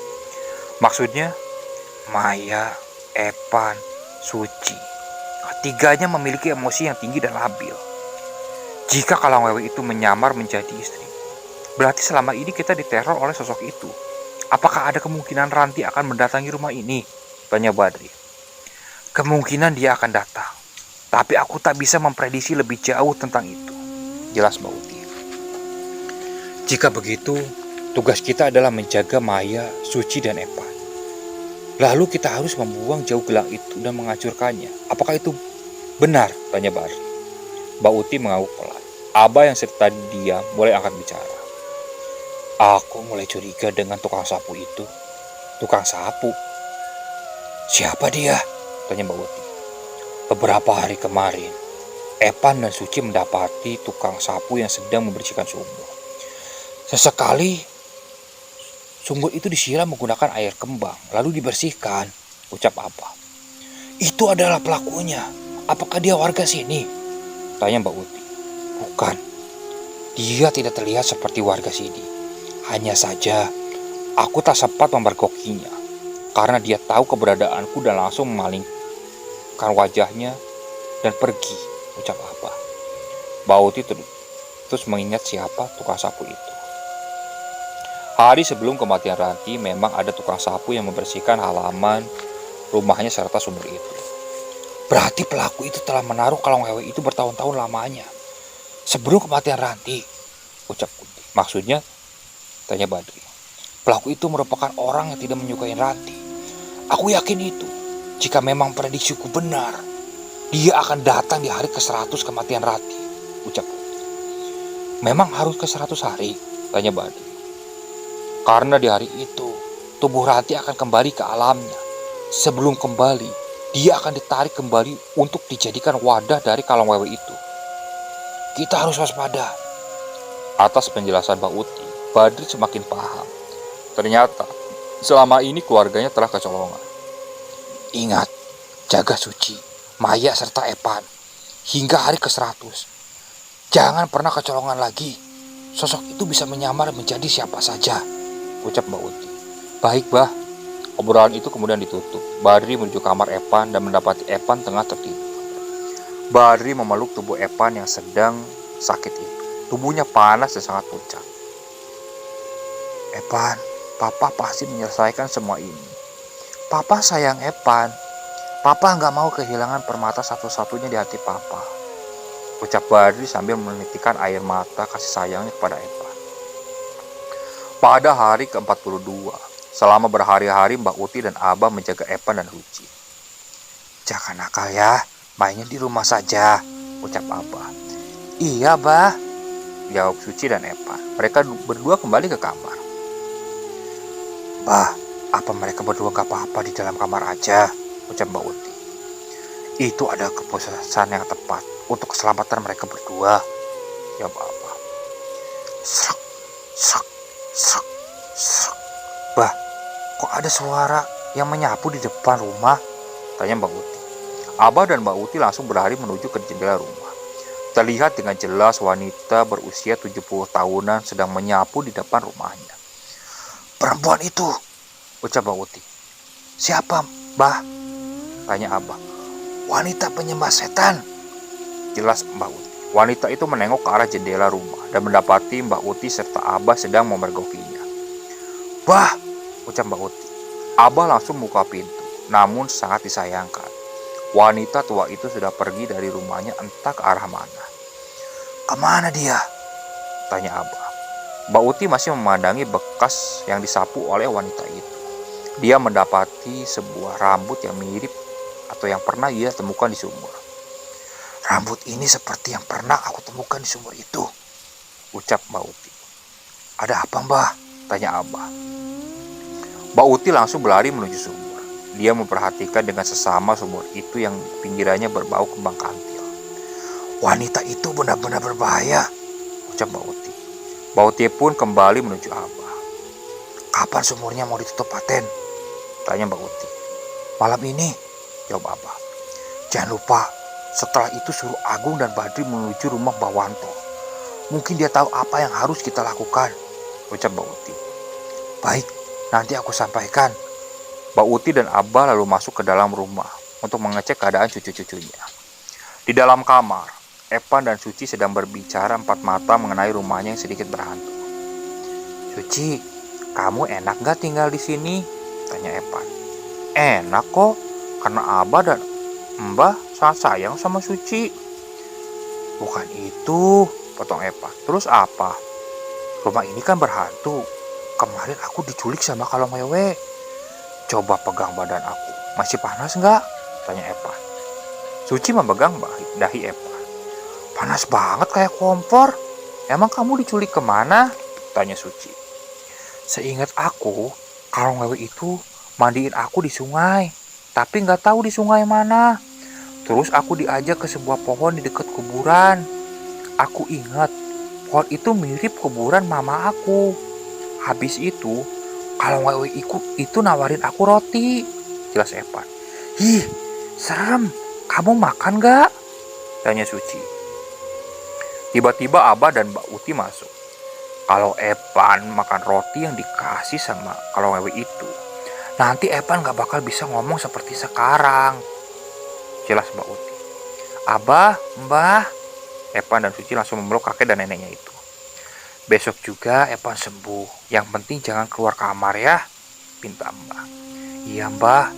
"Maksudnya Maya, Epan, Suci, ketiganya memiliki emosi yang tinggi dan labil. Jika Kalong Wewe itu menyamar menjadi istri, Berarti selama ini kita diteror oleh sosok itu. Apakah ada kemungkinan Ranti akan mendatangi rumah ini? Tanya Badri. Kemungkinan dia akan datang. Tapi aku tak bisa memprediksi lebih jauh tentang itu. Jelas Mbak Uti. Jika begitu, tugas kita adalah menjaga Maya, Suci, dan Epan. Lalu kita harus membuang jauh gelang itu dan menghancurkannya. Apakah itu benar? Tanya Badri. Mbak Uti mengangguk pelan. Abah yang serta diam mulai angkat bicara. Aku mulai curiga dengan tukang sapu itu. Tukang sapu? Siapa dia? Tanya Mbak Uti. Beberapa hari kemarin, Epan dan Suci mendapati tukang sapu yang sedang membersihkan sumur. Sesekali, sumur itu disiram menggunakan air kembang, lalu dibersihkan, ucap Abah. Itu adalah pelakunya. Apakah dia warga sini? Tanya Mbak Uti. Bukan. Dia tidak terlihat seperti warga sini. Hanya saja, aku tak sempat memergokinya karena dia tahu keberadaanku dan langsung memalingkan wajahnya dan pergi, ucap Abah. Mbak Uti terus mengingat siapa tukang sapu itu. Hari sebelum kematian Ranti, memang ada tukang sapu yang membersihkan halaman rumahnya serta sumur itu. Berarti pelaku itu telah menaruh kalung wewe itu bertahun-tahun lamanya. Sebelum kematian Ranti, ucap Uti. Maksudnya, tanya Badri. Pelaku itu merupakan orang yang tidak menyukai Ranti. Aku yakin itu. Jika memang prediksiku benar, dia akan datang di hari ke-100 kematian Ranti, ucap Uti. Memang harus ke-100 hari? Tanya Badri. Karena di hari itu, tubuh Ranti akan kembali ke alamnya. Sebelum kembali, dia akan ditarik kembali untuk dijadikan wadah dari kalung wewe itu. Kita harus waspada. Atas penjelasan Mbak Uti, Badri semakin paham. Ternyata, selama ini keluarganya telah kecolongan. Ingat, jaga Suci, Maya serta Epan, hingga hari ke-100. Jangan pernah kecolongan lagi. Sosok itu bisa menyamar menjadi siapa saja, ucap Mbak Uti. Baik, Bah. Obrolan itu kemudian ditutup. Badri menuju kamar Epan dan mendapati Epan tengah tertidur. Badri memeluk tubuh Epan yang sedang sakit itu. Tubuhnya panas dan sangat pucat. Epan, Papa pasti menyelesaikan semua ini. Papa sayang Epan. Papa nggak mau kehilangan permata satu-satunya di hati Papa, ucap Badri sambil menitikan air mata kasih sayangnya kepada Epan. Pada hari ke-42, selama berhari-hari Mbak Uti dan Abah menjaga Epan dan Suci. Jangan nakal ya, mainnya di rumah saja, ucap Abah. Iya, Bah, jawab Suci dan Epan. Mereka berdua kembali ke kamar. Bah, apa mereka berdua gak apa-apa di dalam kamar aja, ucap Mbak Uti. Itu ada keputusan yang tepat untuk keselamatan mereka berdua, jawab Abah. Srek, srek, srek, srek. Bah, kok ada suara yang menyapu di depan rumah? Tanya Mbak Uti. Abah dan Mbak Uti langsung berlari menuju ke jendela rumah. Terlihat dengan jelas wanita berusia 70 tahunan sedang menyapu di depan rumahnya. Perempuan itu, ucap Mbak Uti. Siapa, Bah? Tanya Abah. Wanita penyembah setan, jelas Mbak Uti. Wanita itu menengok ke arah jendela rumah dan mendapati Mbak Uti serta Abah sedang memergokinya. Bah, ucap Mbak Uti. Abah langsung buka pintu, namun sangat disayangkan. Wanita tua itu sudah pergi dari rumahnya entah ke arah mana. Kemana dia? Tanya Abah. Mbak Uti masih memandangi bekas yang disapu oleh wanita itu. Dia mendapati sebuah rambut yang mirip atau yang pernah ia temukan di sumur. Rambut ini seperti yang pernah aku temukan di sumur itu, ucap Mbak Uti. Ada apa, Mbah? Tanya Abah. Mbak Uti langsung berlari menuju sumur. Dia memperhatikan dengan sesama sumur itu yang pinggirannya berbau kembang kantil. Wanita itu benar-benar berbahaya, ucap Mbak Uti. Mbak Uti pun kembali menuju Abah. Kapan sumurnya mau ditutup paten? Tanya Mbak Uti. Malam ini, jawab Abah. Jangan lupa, setelah itu suruh Agung dan Badri menuju rumah Mbak Wanto. Mungkin dia tahu apa yang harus kita lakukan, ucap Mbak Uti. Baik, nanti aku sampaikan. Mbak Uti dan Abah lalu masuk ke dalam rumah untuk mengecek keadaan cucu-cucunya. Di dalam kamar, Epan dan Suci sedang berbicara empat mata mengenai rumahnya yang sedikit berhantu. Suci, kamu enak gak tinggal di sini? Tanya Epan. Enak kok, karena Abah dan Mbah sangat sayang sama Suci. Bukan itu, potong Epan. Terus apa? Rumah ini kan berhantu. Kemarin aku diculik sama kalong wewe. Coba pegang badan aku. Masih panas nggak? Tanya Epan. Suci memegang dahi Epan. Panas banget kayak kompor. Emang kamu diculik kemana? Tanya Suci. Seingat aku, kalong wewe itu mandiin aku di sungai. Tapi nggak tahu di sungai mana. Terus aku diajak ke sebuah pohon di dekat kuburan. Aku ingat, pohon itu mirip kuburan mama aku. Habis itu, kalong wewe itu nawarin aku roti. Jelas Epan. Ih, serem. Kamu makan gak? Tanya Suci. Tiba-tiba Abah dan Mbak Uti masuk. Kalau Epan makan roti yang dikasih sama kalong wewe itu, nanti Epan gak bakal bisa ngomong seperti sekarang. Jelas Mbak Uti. Abah, Mbah. Epan dan Suci langsung memeluk kakek dan neneknya itu. Besok juga Epan sembuh. Yang penting jangan keluar kamar ya, pinta Mbah. Iya Mbah,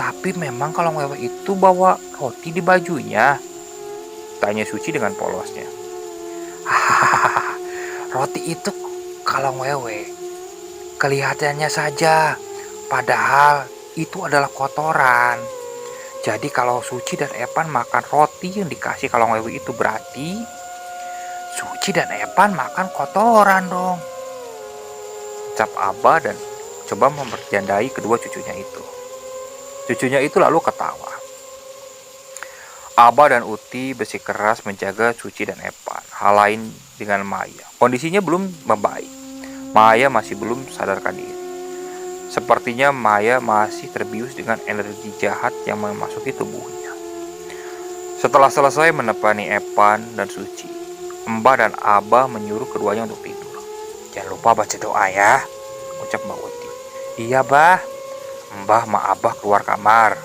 tapi memang kalau wewe itu bawa roti di bajunya? Tanya Suci dengan polosnya. Hahaha, roti itu kalau wewe kelihatannya saja, padahal itu adalah kotoran. Jadi kalau Suci dan Epan makan roti yang dikasih kalong wewe itu berarti Suci dan Epan makan kotoran dong. Ucap Abah dan coba memperjandai kedua cucunya itu. Cucunya itu lalu ketawa. Abah dan Uti bersikeras menjaga Suci dan Epan. Hal lain dengan Maya. Kondisinya belum membaik. Maya masih belum sadarkan diri. Sepertinya Maya masih terbius dengan energi jahat yang memasuki tubuhnya. Setelah selesai menepani Epan dan Suci, Mbah dan Abah menyuruh keduanya untuk tidur. Jangan lupa baca doa ya, ucap Mbak Uti. Iya, Bah. Mbah sama Abah keluar kamar.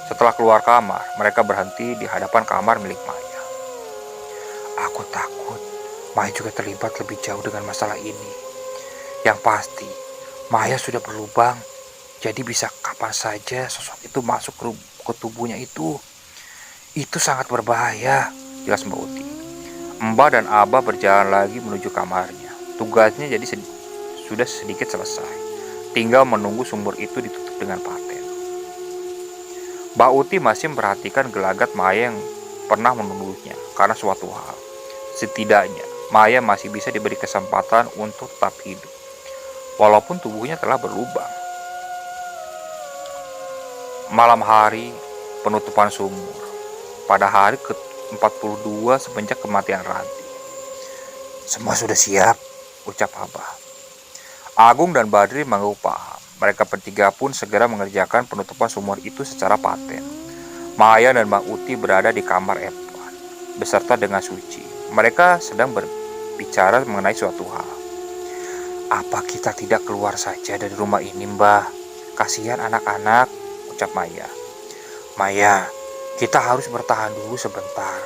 Setelah keluar kamar, mereka berhenti di hadapan kamar milik Maya. Aku takut Maya juga terlibat lebih jauh dengan masalah ini. Yang pasti, Maya sudah berlubang, jadi bisa kapan saja sosok itu masuk ke tubuhnya itu. Itu sangat berbahaya, jelas Mbak Uti. Mbah dan Abah berjalan lagi menuju kamarnya. Tugasnya jadi sudah sedikit selesai. Tinggal menunggu sumur itu ditutup dengan paten. Mbak Uti masih memperhatikan gelagat Maya yang pernah menuduhnya karena suatu hal. Setidaknya, Maya masih bisa diberi kesempatan untuk tetap hidup, walaupun tubuhnya telah berlubang. Malam hari, penutupan sumur. Pada hari ke-42 semenjak kematian Ranti. Semua sudah siap, ucap Abah. Agung dan Badri mengangguk paham. Mereka bertiga pun segera mengerjakan penutupan sumur itu secara paten. Maya dan Mbak Uti berada di kamar Epan, beserta dengan Suci. Mereka sedang berbicara mengenai suatu hal. Apa kita tidak keluar saja dari rumah ini, Mbah? Kasihan anak-anak, ucap Maya. Maya, kita harus bertahan dulu sebentar.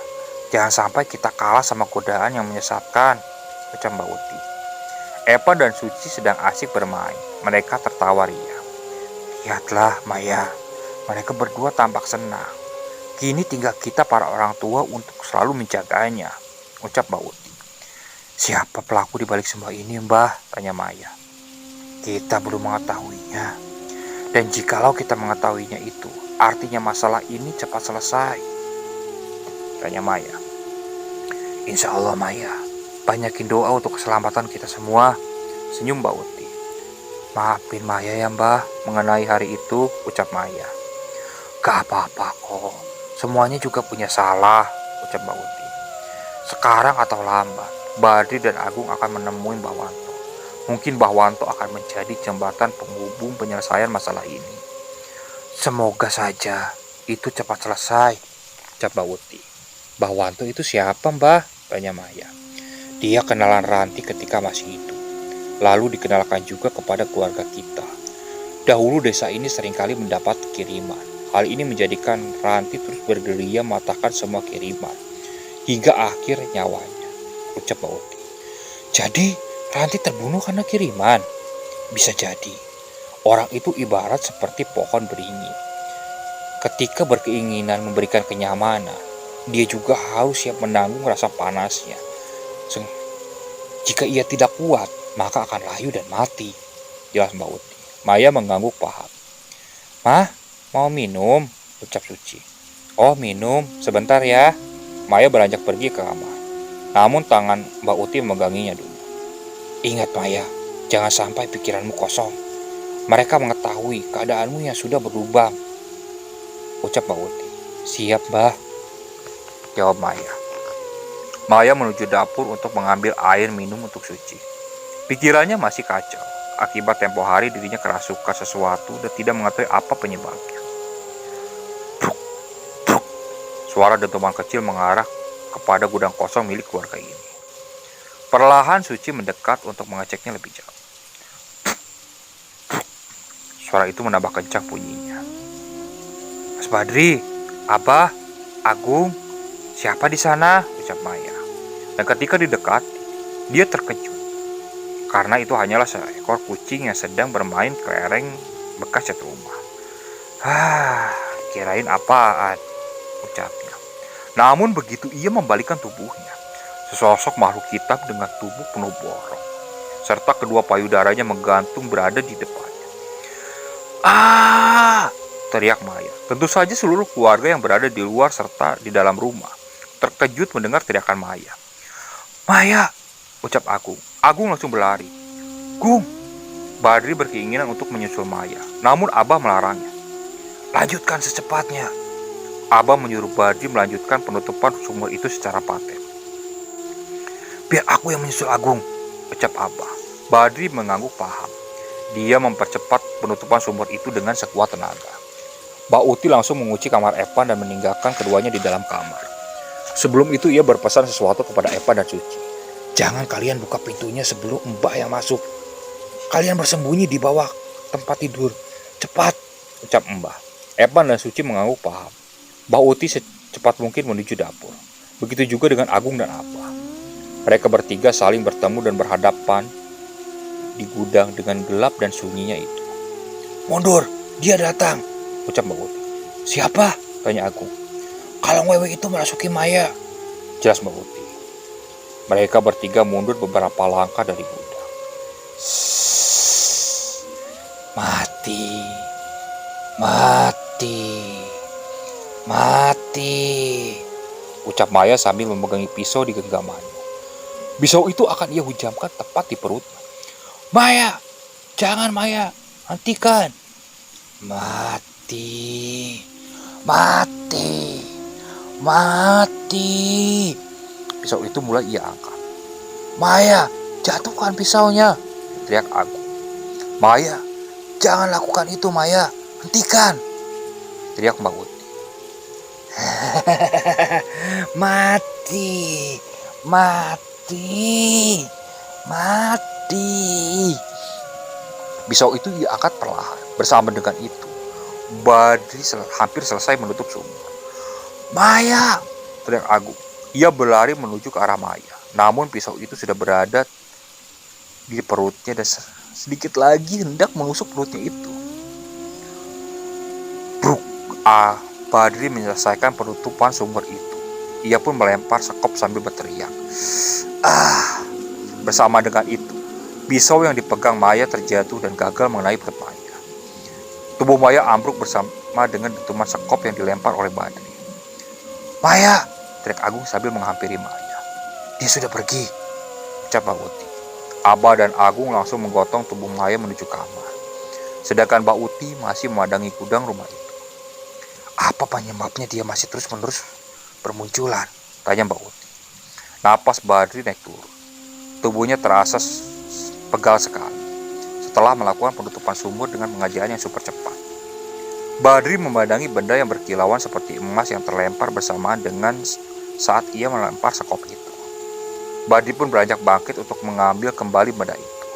Jangan sampai kita kalah sama godaan yang menyesatkan, ucap Mbak Uti. Epan dan Suci sedang asik bermain. Mereka tertawa ria. Lihatlah, Maya. Mereka berdua tampak senang. Kini tinggal kita para orang tua untuk selalu menjaganya, ucap Mbak Uti. Siapa pelaku di balik semua ini, Mbah? Tanya Maya. Kita belum mengetahuinya. Dan jikalau kita mengetahuinya itu, artinya masalah ini cepat selesai. Tanya Maya. Insya Allah, Maya. Banyakin doa untuk keselamatan kita semua. Senyum Mbak Uti. Maafin Maya ya, Mbah, mengenai hari itu, ucap Maya. Gak apa-apa kok. Semuanya juga punya salah, ucap Mbak Uti. Sekarang atau lambat, Badri dan Agung akan menemui Mbah Wanto. Mungkin Mbah Wanto akan menjadi jembatan penghubung penyelesaian masalah ini. Semoga saja itu cepat selesai, ucap Mbak Uti. Mbah Wanto itu siapa, Mbah? Tanya Maya. Dia kenalan Ranti ketika masih hidup. Lalu dikenalkan juga kepada keluarga kita. Dahulu desa ini seringkali mendapat kiriman. Hal ini menjadikan Ranti terus bergerilya mematahkan semua kiriman hingga akhir nyawanya, ucap Mbak Uti. Jadi Ranti terbunuh karena kiriman. Bisa jadi. Orang itu ibarat seperti pohon beringin. Ketika berkeinginan memberikan kenyamanan, dia juga harus siap menanggung rasa panasnya. Jika ia tidak kuat, maka akan layu dan mati. Jelas Mbak Uti. Maya mengangguk paham. Mah, mau minum? Ucap Suci. Oh minum, sebentar ya. Maya beranjak pergi ke kamar. Namun tangan Mbak Uti memeganginya dulu. Ingat Maya, jangan sampai pikiranmu kosong. Mereka mengetahui keadaanmu yang sudah berubah. Ucap Mbak Uti. Siap Mbah, jawab Maya. Maya menuju dapur untuk mengambil air minum untuk Suci. Pikirannya masih kacau. Akibat tempo hari dirinya kerasukan sesuatu dan tidak mengetahui apa penyebabnya. Bruk, bruk. Suara dentuman kecil mengarah kepada gudang kosong milik keluarga ini. Perlahan Suci mendekat untuk mengeceknya lebih jauh. Suara itu menambah kencang bunyinya. Mas Badri, Abah, Agung, siapa di sana? Ucap Maya. Dan ketika didekat, dia terkejut. Karena itu hanyalah seekor kucing yang sedang bermain kelereng bekas cat rumah. Kirain apaan? Ucapnya. Namun begitu ia membalikkan tubuhnya, sesosok makhluk hitam dengan tubuh penuh borok, serta kedua payudaranya menggantung berada di depannya. Teriak Maya. Tentu saja seluruh keluarga yang berada di luar serta di dalam rumah terkejut mendengar teriakan Maya. Maya, ucap Agung. Agung langsung berlari. Gung! Badri berkeinginan untuk menyusul Maya, namun Abah melarangnya. Lanjutkan secepatnya. Abah menyuruh Badri melanjutkan penutupan sumur itu secara paten. Biar aku yang menyusul Agung, ucap Abah. Badri mengangguk paham. Dia mempercepat penutupan sumur itu dengan sekuat tenaga. Mbak Uti langsung mengunci kamar Epan dan meninggalkan keduanya di dalam kamar. Sebelum itu ia berpesan sesuatu kepada Epan dan Suci. Jangan kalian buka pintunya sebelum Mbak yang masuk. Kalian bersembunyi di bawah tempat tidur. Cepat, ucap Mbah. Epan dan Suci mengangguk paham. Mbak Uti secepat mungkin menuju dapur. Begitu juga dengan Agung dan Abah. Mereka bertiga saling bertemu dan berhadapan di gudang dengan gelap dan sunyinya itu. Mundur, dia datang, ucap Mbak Uti. Siapa? Tanya Agung. Kalong wewe itu merasuki Maya, jelas Mbak Uti. Mereka bertiga mundur beberapa langkah dari gudang. Mati, mati, mati, ucap Maya sambil memegangi pisau di genggamannya. Pisau itu akan ia hujamkan tepat di perutnya. Maya, jangan Maya, hentikan. Mati, mati, mati. Pisau itu mulai ia angkat. Maya, jatuhkan pisaunya, teriak Agung. Maya, jangan lakukan itu Maya, hentikan, teriak Mbak Uti. Mati, mati, mati. Pisau itu diangkat perlahan. Bersama dengan itu, Badri hampir selesai menutup sumur. Maya, teriak Agung. Ia berlari menuju ke arah Maya. Namun pisau itu sudah berada di perutnya dan sedikit lagi hendak menusuk perutnya itu. Bruk! Badri menyelesaikan penutupan sumur itu. Ia pun melempar sekop sambil berteriak. Bersama dengan itu, pisau yang dipegang Maya terjatuh dan gagal mengenai perut Maya. Tubuh Maya ambruk bersama dengan dentuman sekop yang dilempar oleh Badri. Maya, teriak Agung sambil menghampiri Maya. Dia sudah pergi, ucap Mbak Uti. Abah dan Agung langsung menggotong tubuh Maya menuju kamar. Sedangkan Mbak Uti masih memandangi gudang rumah itu. Apa penyebabnya dia masih terus-menerus bermunculan? Tanya Mbak Uti. Napas Badri naik turun. Tubuhnya terasa pegal sekali setelah melakukan penutupan sumur dengan pengajian yang super cepat. Badri memandangi benda yang berkilauan seperti emas yang terlempar bersamaan dengan saat ia melempar sekop itu. Badri pun beranjak bangkit untuk mengambil kembali benda itu.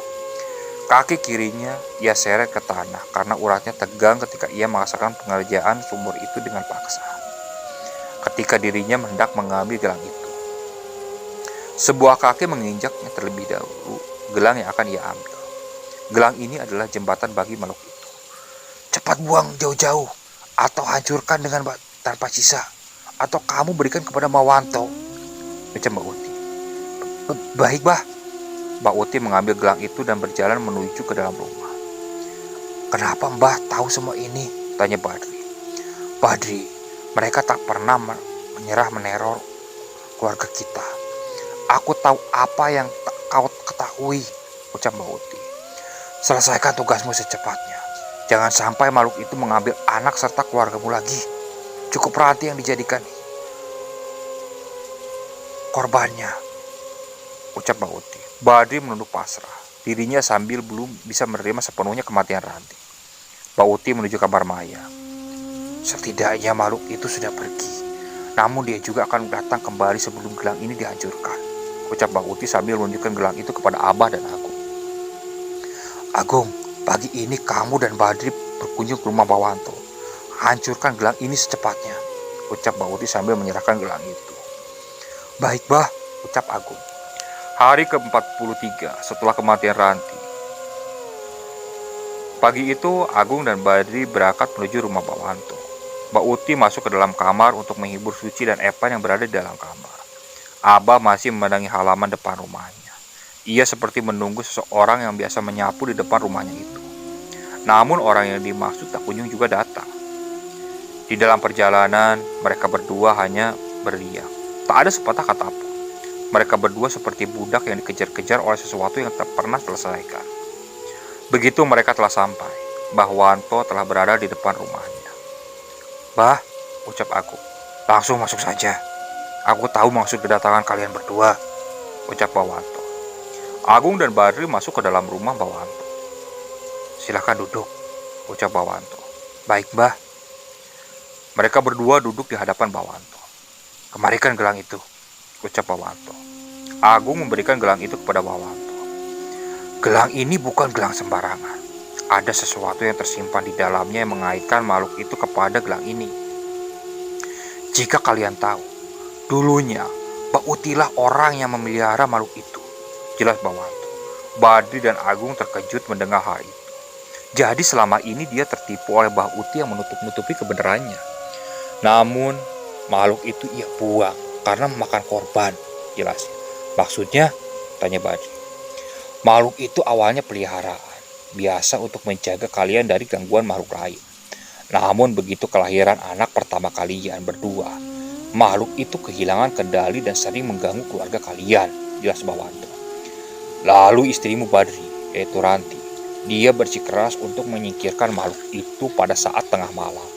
Kaki kirinya ia seret ke tanah karena uratnya tegang ketika ia merasakan pengerjaan sumur itu dengan paksa. Ketika dirinya hendak mengambil gelang itu, sebuah kaki menginjaknya terlebih dahulu gelang yang akan ia ambil. Gelang ini adalah jembatan bagi makhluk itu. Cepat buang jauh-jauh, atau hancurkan tanpa sisa, atau kamu berikan kepada Mawanto, ucap Mbak Uti. Baik, Bah. Mbak Uti mengambil gelang itu dan berjalan menuju ke dalam rumah. Kenapa Mbah tahu semua ini? Tanya Badri. Badri, mereka tak pernah meneror keluarga kita. Aku tahu apa yang tak kau ketahui, ucap Mbak Uti. Selesaikan tugasmu secepatnya. Jangan sampai makhluk itu mengambil anak serta keluargamu lagi. Cukup Ranti yang dijadikan korbannya, ucap Mbak Uti. Badri menunduk pasrah dirinya sambil belum bisa menerima sepenuhnya kematian Ranti. Mbak Uti menuju kamar Maya. Setidaknya makhluk itu sudah pergi, namun dia juga akan datang kembali sebelum gelang ini dihancurkan, ucap Mbak Uti sambil menunjukkan gelang itu kepada Abah dan Agung. Agung, pagi ini kamu dan Badri berkunjung ke rumah Bawanto. Hancurkan gelang ini secepatnya, ucap Mbak Uti sambil menyerahkan gelang itu. Baik, Bah, ucap Agung. Hari ke-43 setelah kematian Ranti. Pagi itu Agung dan Badri berangkat menuju rumah Bawanto. Mbak Uti masuk ke dalam kamar untuk menghibur Suci dan Evan yang berada di dalam kamar. Abah masih memandangi halaman depan rumahnya. Ia seperti menunggu seseorang yang biasa menyapu di depan rumahnya itu. Namun orang yang dimaksud tak kunjung juga datang. Di dalam perjalanan, mereka berdua hanya berdiam. Tak ada sepatah kata pun. Mereka berdua seperti budak yang dikejar-kejar oleh sesuatu yang tak pernah selesaikan. Begitu mereka telah sampai, Mbah Wanto telah berada di depan rumahnya. Bah, ucap Agung, langsung masuk saja. Aku tahu maksud kedatangan kalian berdua, ucap Mbah Wanto. Agung dan Badri masuk ke dalam rumah Mbah Wanto. Silakan duduk, ucap Mbah Wanto. Baik, Mbah. Mereka berdua duduk di hadapan Mbah Wanto. Kemarikan gelang itu, ucap Mbah Wanto. Agung memberikan gelang itu kepada Mbah Wanto. Gelang ini bukan gelang sembarangan. Ada sesuatu yang tersimpan di dalamnya yang mengaitkan makhluk itu kepada gelang ini. Jika kalian tahu, dulunya Mbak Utilah orang yang memelihara makhluk itu, jelas Mbah Wanto. Badri dan Agung terkejut mendengar hal itu. Jadi selama ini dia tertipu oleh Mbah Uti yang menutup-nutupi kebenarannya. Namun makhluk itu ia buang karena memakan korban, jelasnya. Maksudnya, tanya Badri. Makhluk itu awalnya peliharaan, biasa untuk menjaga kalian dari gangguan makhluk lain. Namun begitu kelahiran anak pertama kalian berdua, makhluk itu kehilangan kendali dan sering mengganggu keluarga kalian, jelas Mbah Wanto. Lalu istrimu Badri, yaitu Ranti, dia bersikeras untuk menyingkirkan makhluk itu pada saat tengah malam.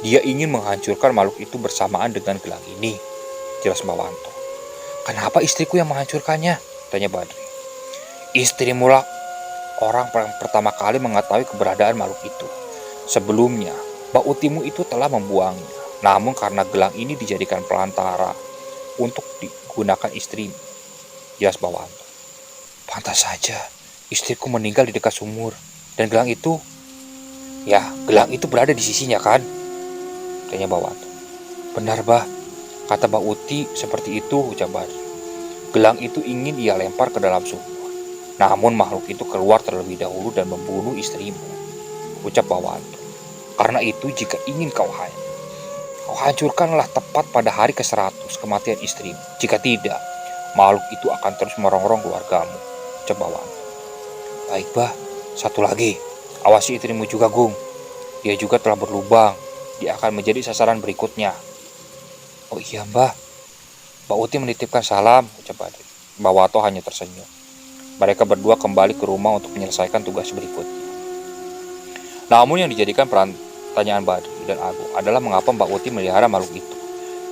Dia ingin menghancurkan makhluk itu bersamaan dengan gelang ini, jelas Mbah Wanto. Kenapa istriku yang menghancurkannya? Tanya Badri. Istrimu lah orang pertama kali mengetahui keberadaan makhluk itu. Sebelumnya, Mbak Utimu itu telah membuangnya. Namun karena gelang ini dijadikan pelantara untuk digunakan istrimu, jelas Mbah Wanto. Pantas saja, istriku meninggal di dekat sumur. Dan gelang itu, gelang itu berada di sisinya kan? Tanya Mbah Wanto. Benar, Bah. Kata Mbak Uti seperti itu, ucap Badri. Gelang itu ingin ia lempar ke dalam sumur. Namun makhluk itu keluar terlebih dahulu dan membunuh istrimu, ucap Mbah Wanto. Karena itu jika ingin kau hancurkanlah tepat pada hari ke-100 kematian istrimu. Jika tidak, makhluk itu akan terus merongrong keluargamu, ucap Mbah Wanto. Baik, Bah. Satu lagi, awasi istrimu juga, Gung. Dia juga telah berlubang. Dia akan menjadi sasaran berikutnya. Oh iya, Mbah. Mbak Uti menitipkan salam, ucap Badri. Mbah Wanto hanya tersenyum. Mereka berdua kembali ke rumah untuk menyelesaikan tugas berikutnya. Namun yang dijadikan pertanyaan Badri dan Agung adalah mengapa Mbak Uti melihara makhluk itu.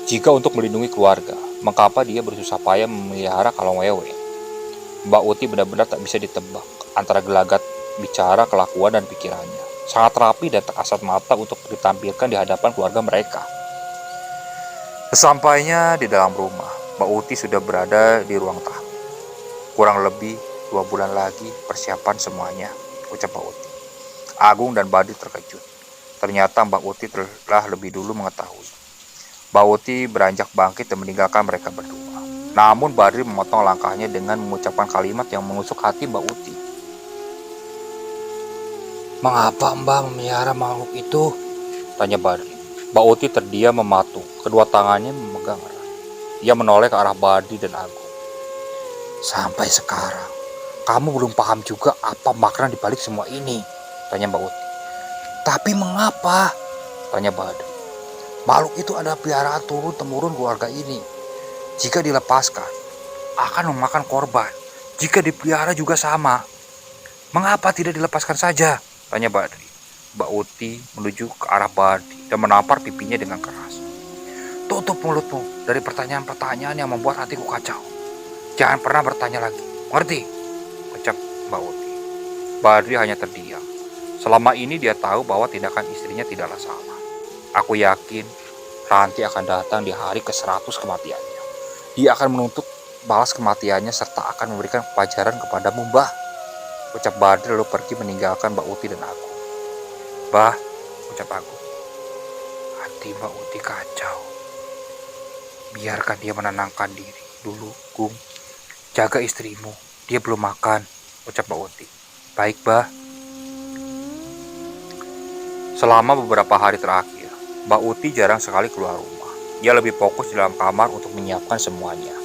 Jika untuk melindungi keluarga, mengapa dia bersusah payah memelihara kalong wewe? Mbak Uti benar-benar tak bisa ditebak antara gelagat bicara, kelakuan, dan pikirannya. Sangat rapi dan tak kasat mata untuk ditampilkan di hadapan keluarga mereka. Sesampainya di dalam rumah, Mbak Uti sudah berada di ruang tamu. Kurang lebih 2 bulan lagi persiapan semuanya, ucap Mbak Uti. Agung dan Badri terkejut. Ternyata Mbak Uti telah lebih dulu mengetahui. Mbak Uti beranjak bangkit dan meninggalkan mereka berdua. Namun Badri memotong langkahnya dengan mengucapkan kalimat yang menusuk hati Mbak Uti. Mengapa Mbak memelihara makhluk itu? Tanya Badri. Mbak Uti terdiam mematung, kedua tangannya memegang erat. Ia menoleh ke arah Badri dan Agung. Sampai sekarang, kamu belum paham juga apa makna dibalik semua ini? Tanya Mbak Uti. Tapi mengapa? Tanya Badri. Makhluk itu adalah peliharaan turun-temurun keluarga ini. Jika dilepaskan, akan memakan korban. Jika dipelihara juga sama. Mengapa tidak dilepaskan saja? Tanya Badri. Mbak Uti menuju ke arah Badri dan menampar pipinya dengan keras. Tutup mulutmu dari pertanyaan-pertanyaan yang membuat hatiku kacau. Jangan pernah bertanya lagi. Mengerti? Ucap Mbak Uti. Badri hanya terdiam. Selama ini dia tahu bahwa tindakan istrinya tidaklah salah. Aku yakin Ranti akan datang di hari ke-100 kematiannya. Dia akan menuntut balas kematiannya serta akan memberikan pelajaran kepadamu, Mbah. Ucap Badri lalu pergi meninggalkan Mbak Uti dan aku. Bah, ucap aku. Hati Mbak Uti kacau. Biarkan dia menenangkan diri dulu, Gung. Jaga istrimu, dia belum makan, ucap Mbak Uti. Baik, Bah. Selama beberapa hari terakhir, Mbak Uti jarang sekali keluar rumah. Dia lebih fokus di dalam kamar untuk menyiapkan semuanya.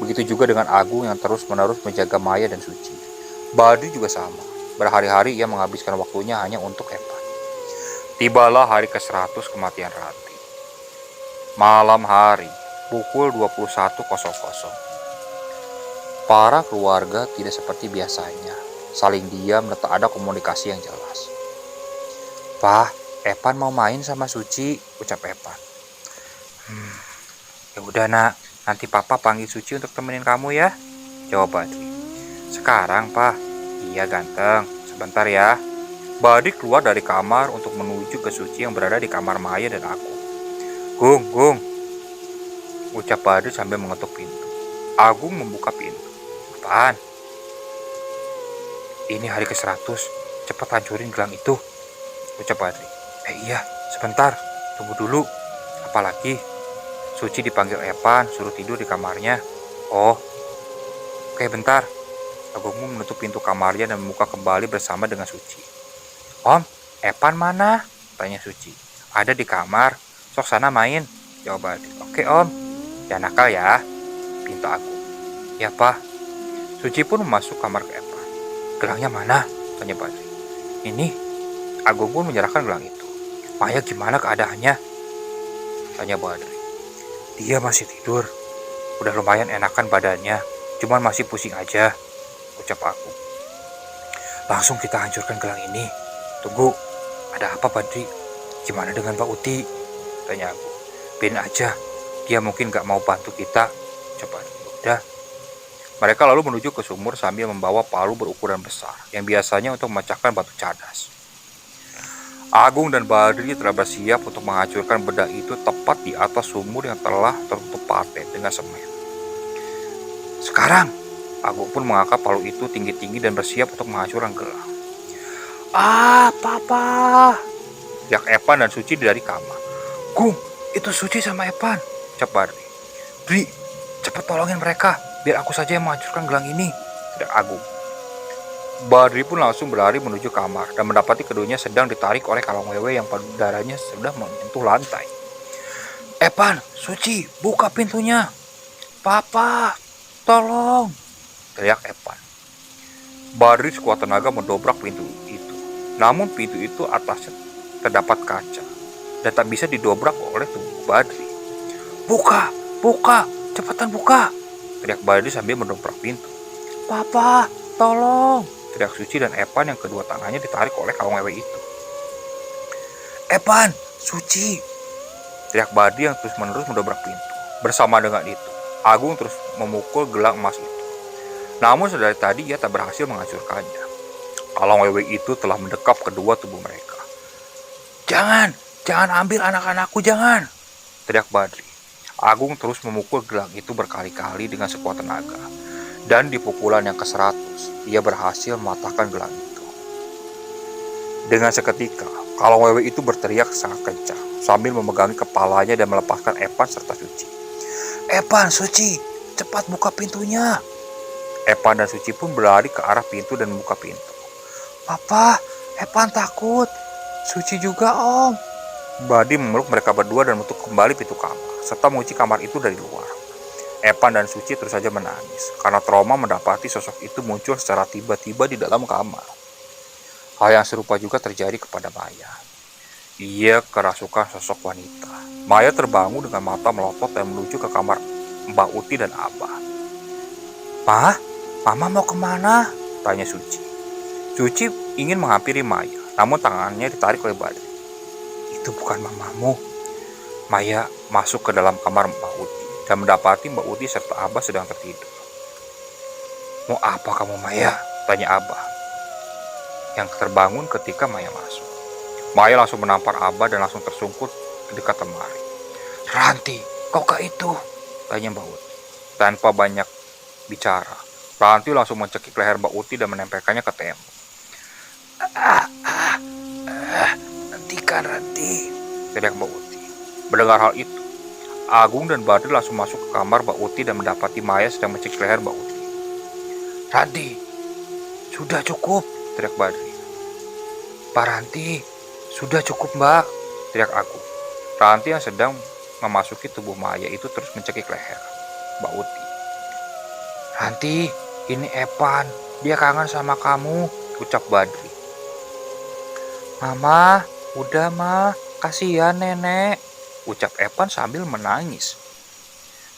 Begitu juga dengan Agung yang terus-menerus menjaga Maya dan Suci. Badri juga sama. Berhari-hari ia menghabiskan waktunya hanya untuk Epan. Tibalah hari ke-100 kematian Ranti. Malam hari, pukul 21.00. Para keluarga tidak seperti biasanya. Saling diam dan tak ada komunikasi yang jelas. Pak, Epan mau main sama Suci, ucap Epan. Ya udah nak, nanti papa panggil Suci untuk temenin kamu ya, jawab Badri. Sekarang Pak? Iya ganteng, sebentar ya. Badri keluar dari kamar untuk menuju ke Suci yang berada di kamar Maya dan aku. Gung, ucap Badri sambil mengetuk pintu. Agung membuka pintu. Apaan? Ini hari ke-100, cepat hancurin gelang itu, ucap Badri. Iya, sebentar, tunggu dulu. Apalagi? Suci dipanggil Epan, suruh tidur di kamarnya. Oh, oke bentar. Agung menutup pintu kamarnya dan membuka kembali bersama dengan Suci. Om, Epan mana? Tanya Suci. Ada di kamar, sok sana main, jawab Badri. Oke om, jangan nakal ya, pinta Agung. Ya Pak. Suci pun masuk kamar ke Epan. Gelangnya mana? Tanya Badri. Ini. Agung pun menyerahkan gelang itu. Maya gimana keadaannya? Tanya Badri. Dia masih tidur. Udah lumayan enakan badannya. Cuman masih pusing aja, ucap Agung. Langsung kita hancurkan gelang ini. Tunggu, ada apa Badri? Gimana dengan Mbak Uti? Tanya Agung. Biarin aja. Dia mungkin gak mau bantu kita, ucap Badri. Udah. Mereka lalu menuju ke sumur sambil membawa palu berukuran besar yang biasanya untuk memecahkan batu cadas. Agung dan Badri telah bersiap untuk menghancurkan benda itu tepat di atas sumur yang telah tertutup paten dengan semen. Sekarang, Agung pun mengangkat palu itu tinggi-tinggi dan bersiap untuk menghancurkan gelang. Papa! Teriak Epan dan Suci dari kamar. Gung, itu Suci sama Epan, ucap Badri. Dri, cepat tolongin mereka. Biar aku saja yang menghancurkan gelang ini, teriak Agung. Badri pun langsung berlari menuju kamar dan mendapati keduanya sedang ditarik oleh Kalong Wewe yang darahnya sudah menyentuh lantai. Epan, Suci, buka pintunya. Papa, tolong, teriak Epan. Badri sekuat tenaga mendobrak pintu itu. Namun pintu itu atasnya terdapat kaca dan tak bisa didobrak oleh tubuh Badri. Buka, cepetan buka, teriak Badri sambil mendobrak pintu. Papa, tolong, teriak Suci dan Epan yang kedua tangannya ditarik oleh Kalong Wewe itu. Epan, Suci, teriak Badri yang terus-menerus mendobrak pintu. Bersama dengan itu, Agung terus memukul gelang emas itu. Namun sedari tadi ia tak berhasil menghancurkannya. Kalong Wewe itu telah mendekap kedua tubuh mereka. Jangan ambil anak-anakku, jangan, teriak Badri. Agung terus memukul gelang itu berkali-kali dengan sekuat tenaga. Dan di pukulan yang ke-100, ia berhasil mematahkan gelang itu. Dengan seketika, Kalong Wewe itu berteriak sangat kencang sambil memegangi kepalanya dan melepaskan Epan serta Suci. Epan, Suci, cepat buka pintunya. Epan dan Suci pun berlari ke arah pintu dan membuka pintu. Papa, Epan takut. Suci juga om. Badi memeluk mereka berdua dan menutup kembali pintu kamar, serta mengunci kamar itu dari luar. Epan dan Suci terus saja menangis, karena trauma mendapati sosok itu muncul secara tiba-tiba di dalam kamar. Hal yang serupa juga terjadi kepada Maya. Ia kerasukan sosok wanita. Maya terbangun dengan mata melotot dan menuju ke kamar Mbak Uti dan Abah. "Mah, Mama mau kemana?" tanya Suci. Suci ingin menghampiri Maya, namun tangannya ditarik oleh Badri. "Itu bukan mamamu." Maya masuk ke dalam kamar Mbak Uti dan mendapati Mbak Uti serta Abah sedang tertidur. "Mau apa kamu, Maya?" tanya Abah, yang terbangun ketika Maya masuk. Maya langsung menampar Abah dan langsung tersungkur ke dekat lemari. "Ranti, kau ke itu?" tanya Mbak Uti. Tanpa banyak bicara, Ranti langsung mencekik leher Mbak Uti dan menempelkannya ke tembok. "Hentikan, Ranti," teriak Mbak Uti. Mendengar hal itu, Agung dan Badri langsung masuk ke kamar Mbak Uti dan mendapati Maya sedang mencekik leher Mbak Uti. "Ranti, sudah cukup," teriak Badri. "Pak Ranti, sudah cukup Mbak," teriak Agung. Ranti yang sedang memasuki tubuh Maya itu terus mencekik leher Mbak Uti. "Ranti, ini Epan, dia kangen sama kamu," ucap Badri. "Mama, udah mah, kasihan nenek," ucap Epan sambil menangis.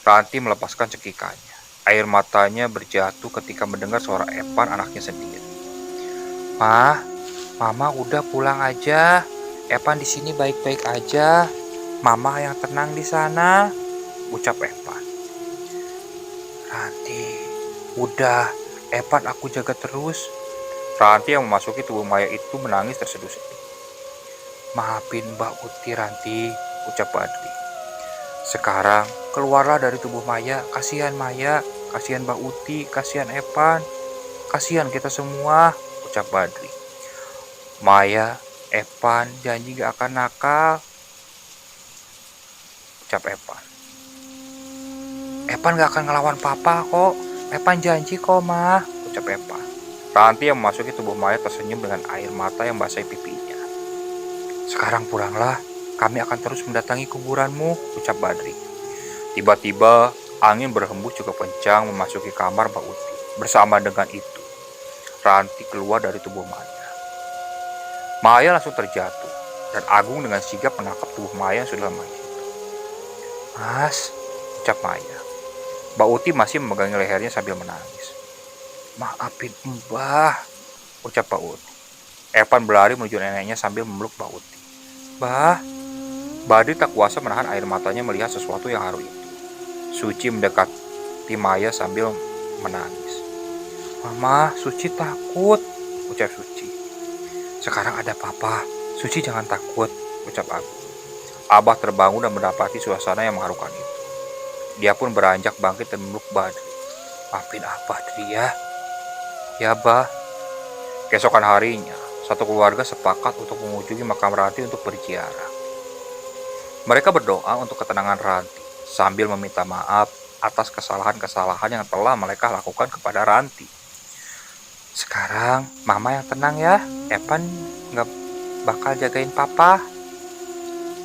Ranti melepaskan cekikannya. Air matanya berjatuh ketika mendengar suara Epan, anaknya sendiri. "Mah, Mama udah pulang aja. Epan di sini baik-baik aja. Mama yang tenang di sana," ucap Epan. "Ranti, udah, Epan aku jaga terus." Ranti yang memasuki tubuh Maya itu menangis terseduh-seduh. "Maafin Mbak Uti, Ranti," ucap Badri. "Sekarang keluarlah dari tubuh Maya. Kasihan Maya, kasihan Mbak Uti, kasihan Epan, kasihan kita semua," ucap Badri. "Maya, Epan janji gak akan nakal," ucap Epan. "Epan gak akan ngelawan papa kok. Epan janji kok, Mah," ucap Epan. Ranti yang memasuki tubuh Maya tersenyum dengan air mata yang basahi pipinya. "Sekarang pulanglah, kami akan terus mendatangi kuburanmu," ucap Badri. Tiba-tiba, angin berhembus cukup kencang memasuki kamar Mbak Uti. Bersama dengan itu, Ranti keluar dari tubuh Maya. Maya langsung terjatuh, dan Agung dengan sigap menangkap tubuh Maya yang sudah lemah itu. "Mas," ucap Maya. Mbak Uti masih memegangi lehernya sambil menangis. "Maafin Mbah," ucap Mbak Uti. Epan berlari menuju neneknya sambil memeluk Mbak Uti. "Mbah." Badri tak kuasa menahan air matanya melihat sesuatu yang haru itu. Suci mendekati Maya sambil menangis. "Mama, Suci takut," ucap Suci. "Sekarang ada papa, Suci jangan takut," ucap Agung. Abah terbangun dan mendapati suasana yang mengharukan itu. Dia pun beranjak bangkit dan memeluk Badri. "Maafin Abah, Badri ya." "Ya, Bah." Keesokan harinya, satu keluarga sepakat untuk mengunjungi makam Ranti untuk berziarah. Mereka berdoa untuk ketenangan Ranti sambil meminta maaf atas kesalahan-kesalahan yang telah mereka lakukan kepada Ranti. "Sekarang Mama yang tenang ya, Epan gak bakal jagain Papa,"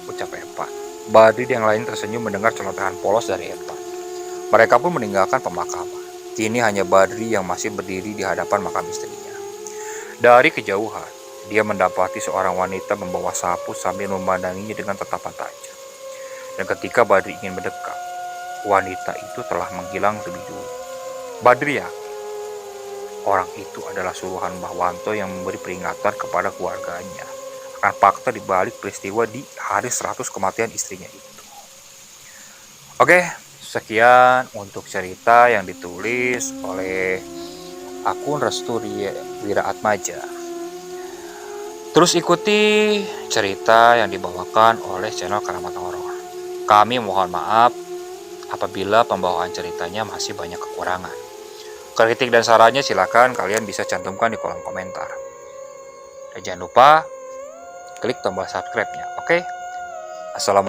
ucap Epan. Badri yang lain tersenyum mendengar celotehan polos dari Epan. Mereka pun meninggalkan pemakaman. Kini hanya Badri yang masih berdiri di hadapan makam istrinya. Dari kejauhan, dia mendapati seorang wanita membawa sapu sambil memandanginya dengan tatapan tajam. Dan ketika Badri ingin mendekat, wanita itu telah menghilang lebih dulu. Badri yakin orang itu adalah suruhan Mbah Wanto yang memberi peringatan kepada keluarganya akan fakta di balik peristiwa di hari 100 kematian istrinya itu. Oke, sekian untuk cerita yang ditulis oleh akun Restu Wiraatmaja. Terus ikuti cerita yang dibawakan oleh channel Keramat Horor. Kami mohon maaf apabila pembawaan ceritanya masih banyak kekurangan. Kritik dan sarannya silakan kalian bisa cantumkan di kolom komentar. Dan jangan lupa klik tombol subscribe-nya, oke? Assalamualaikum.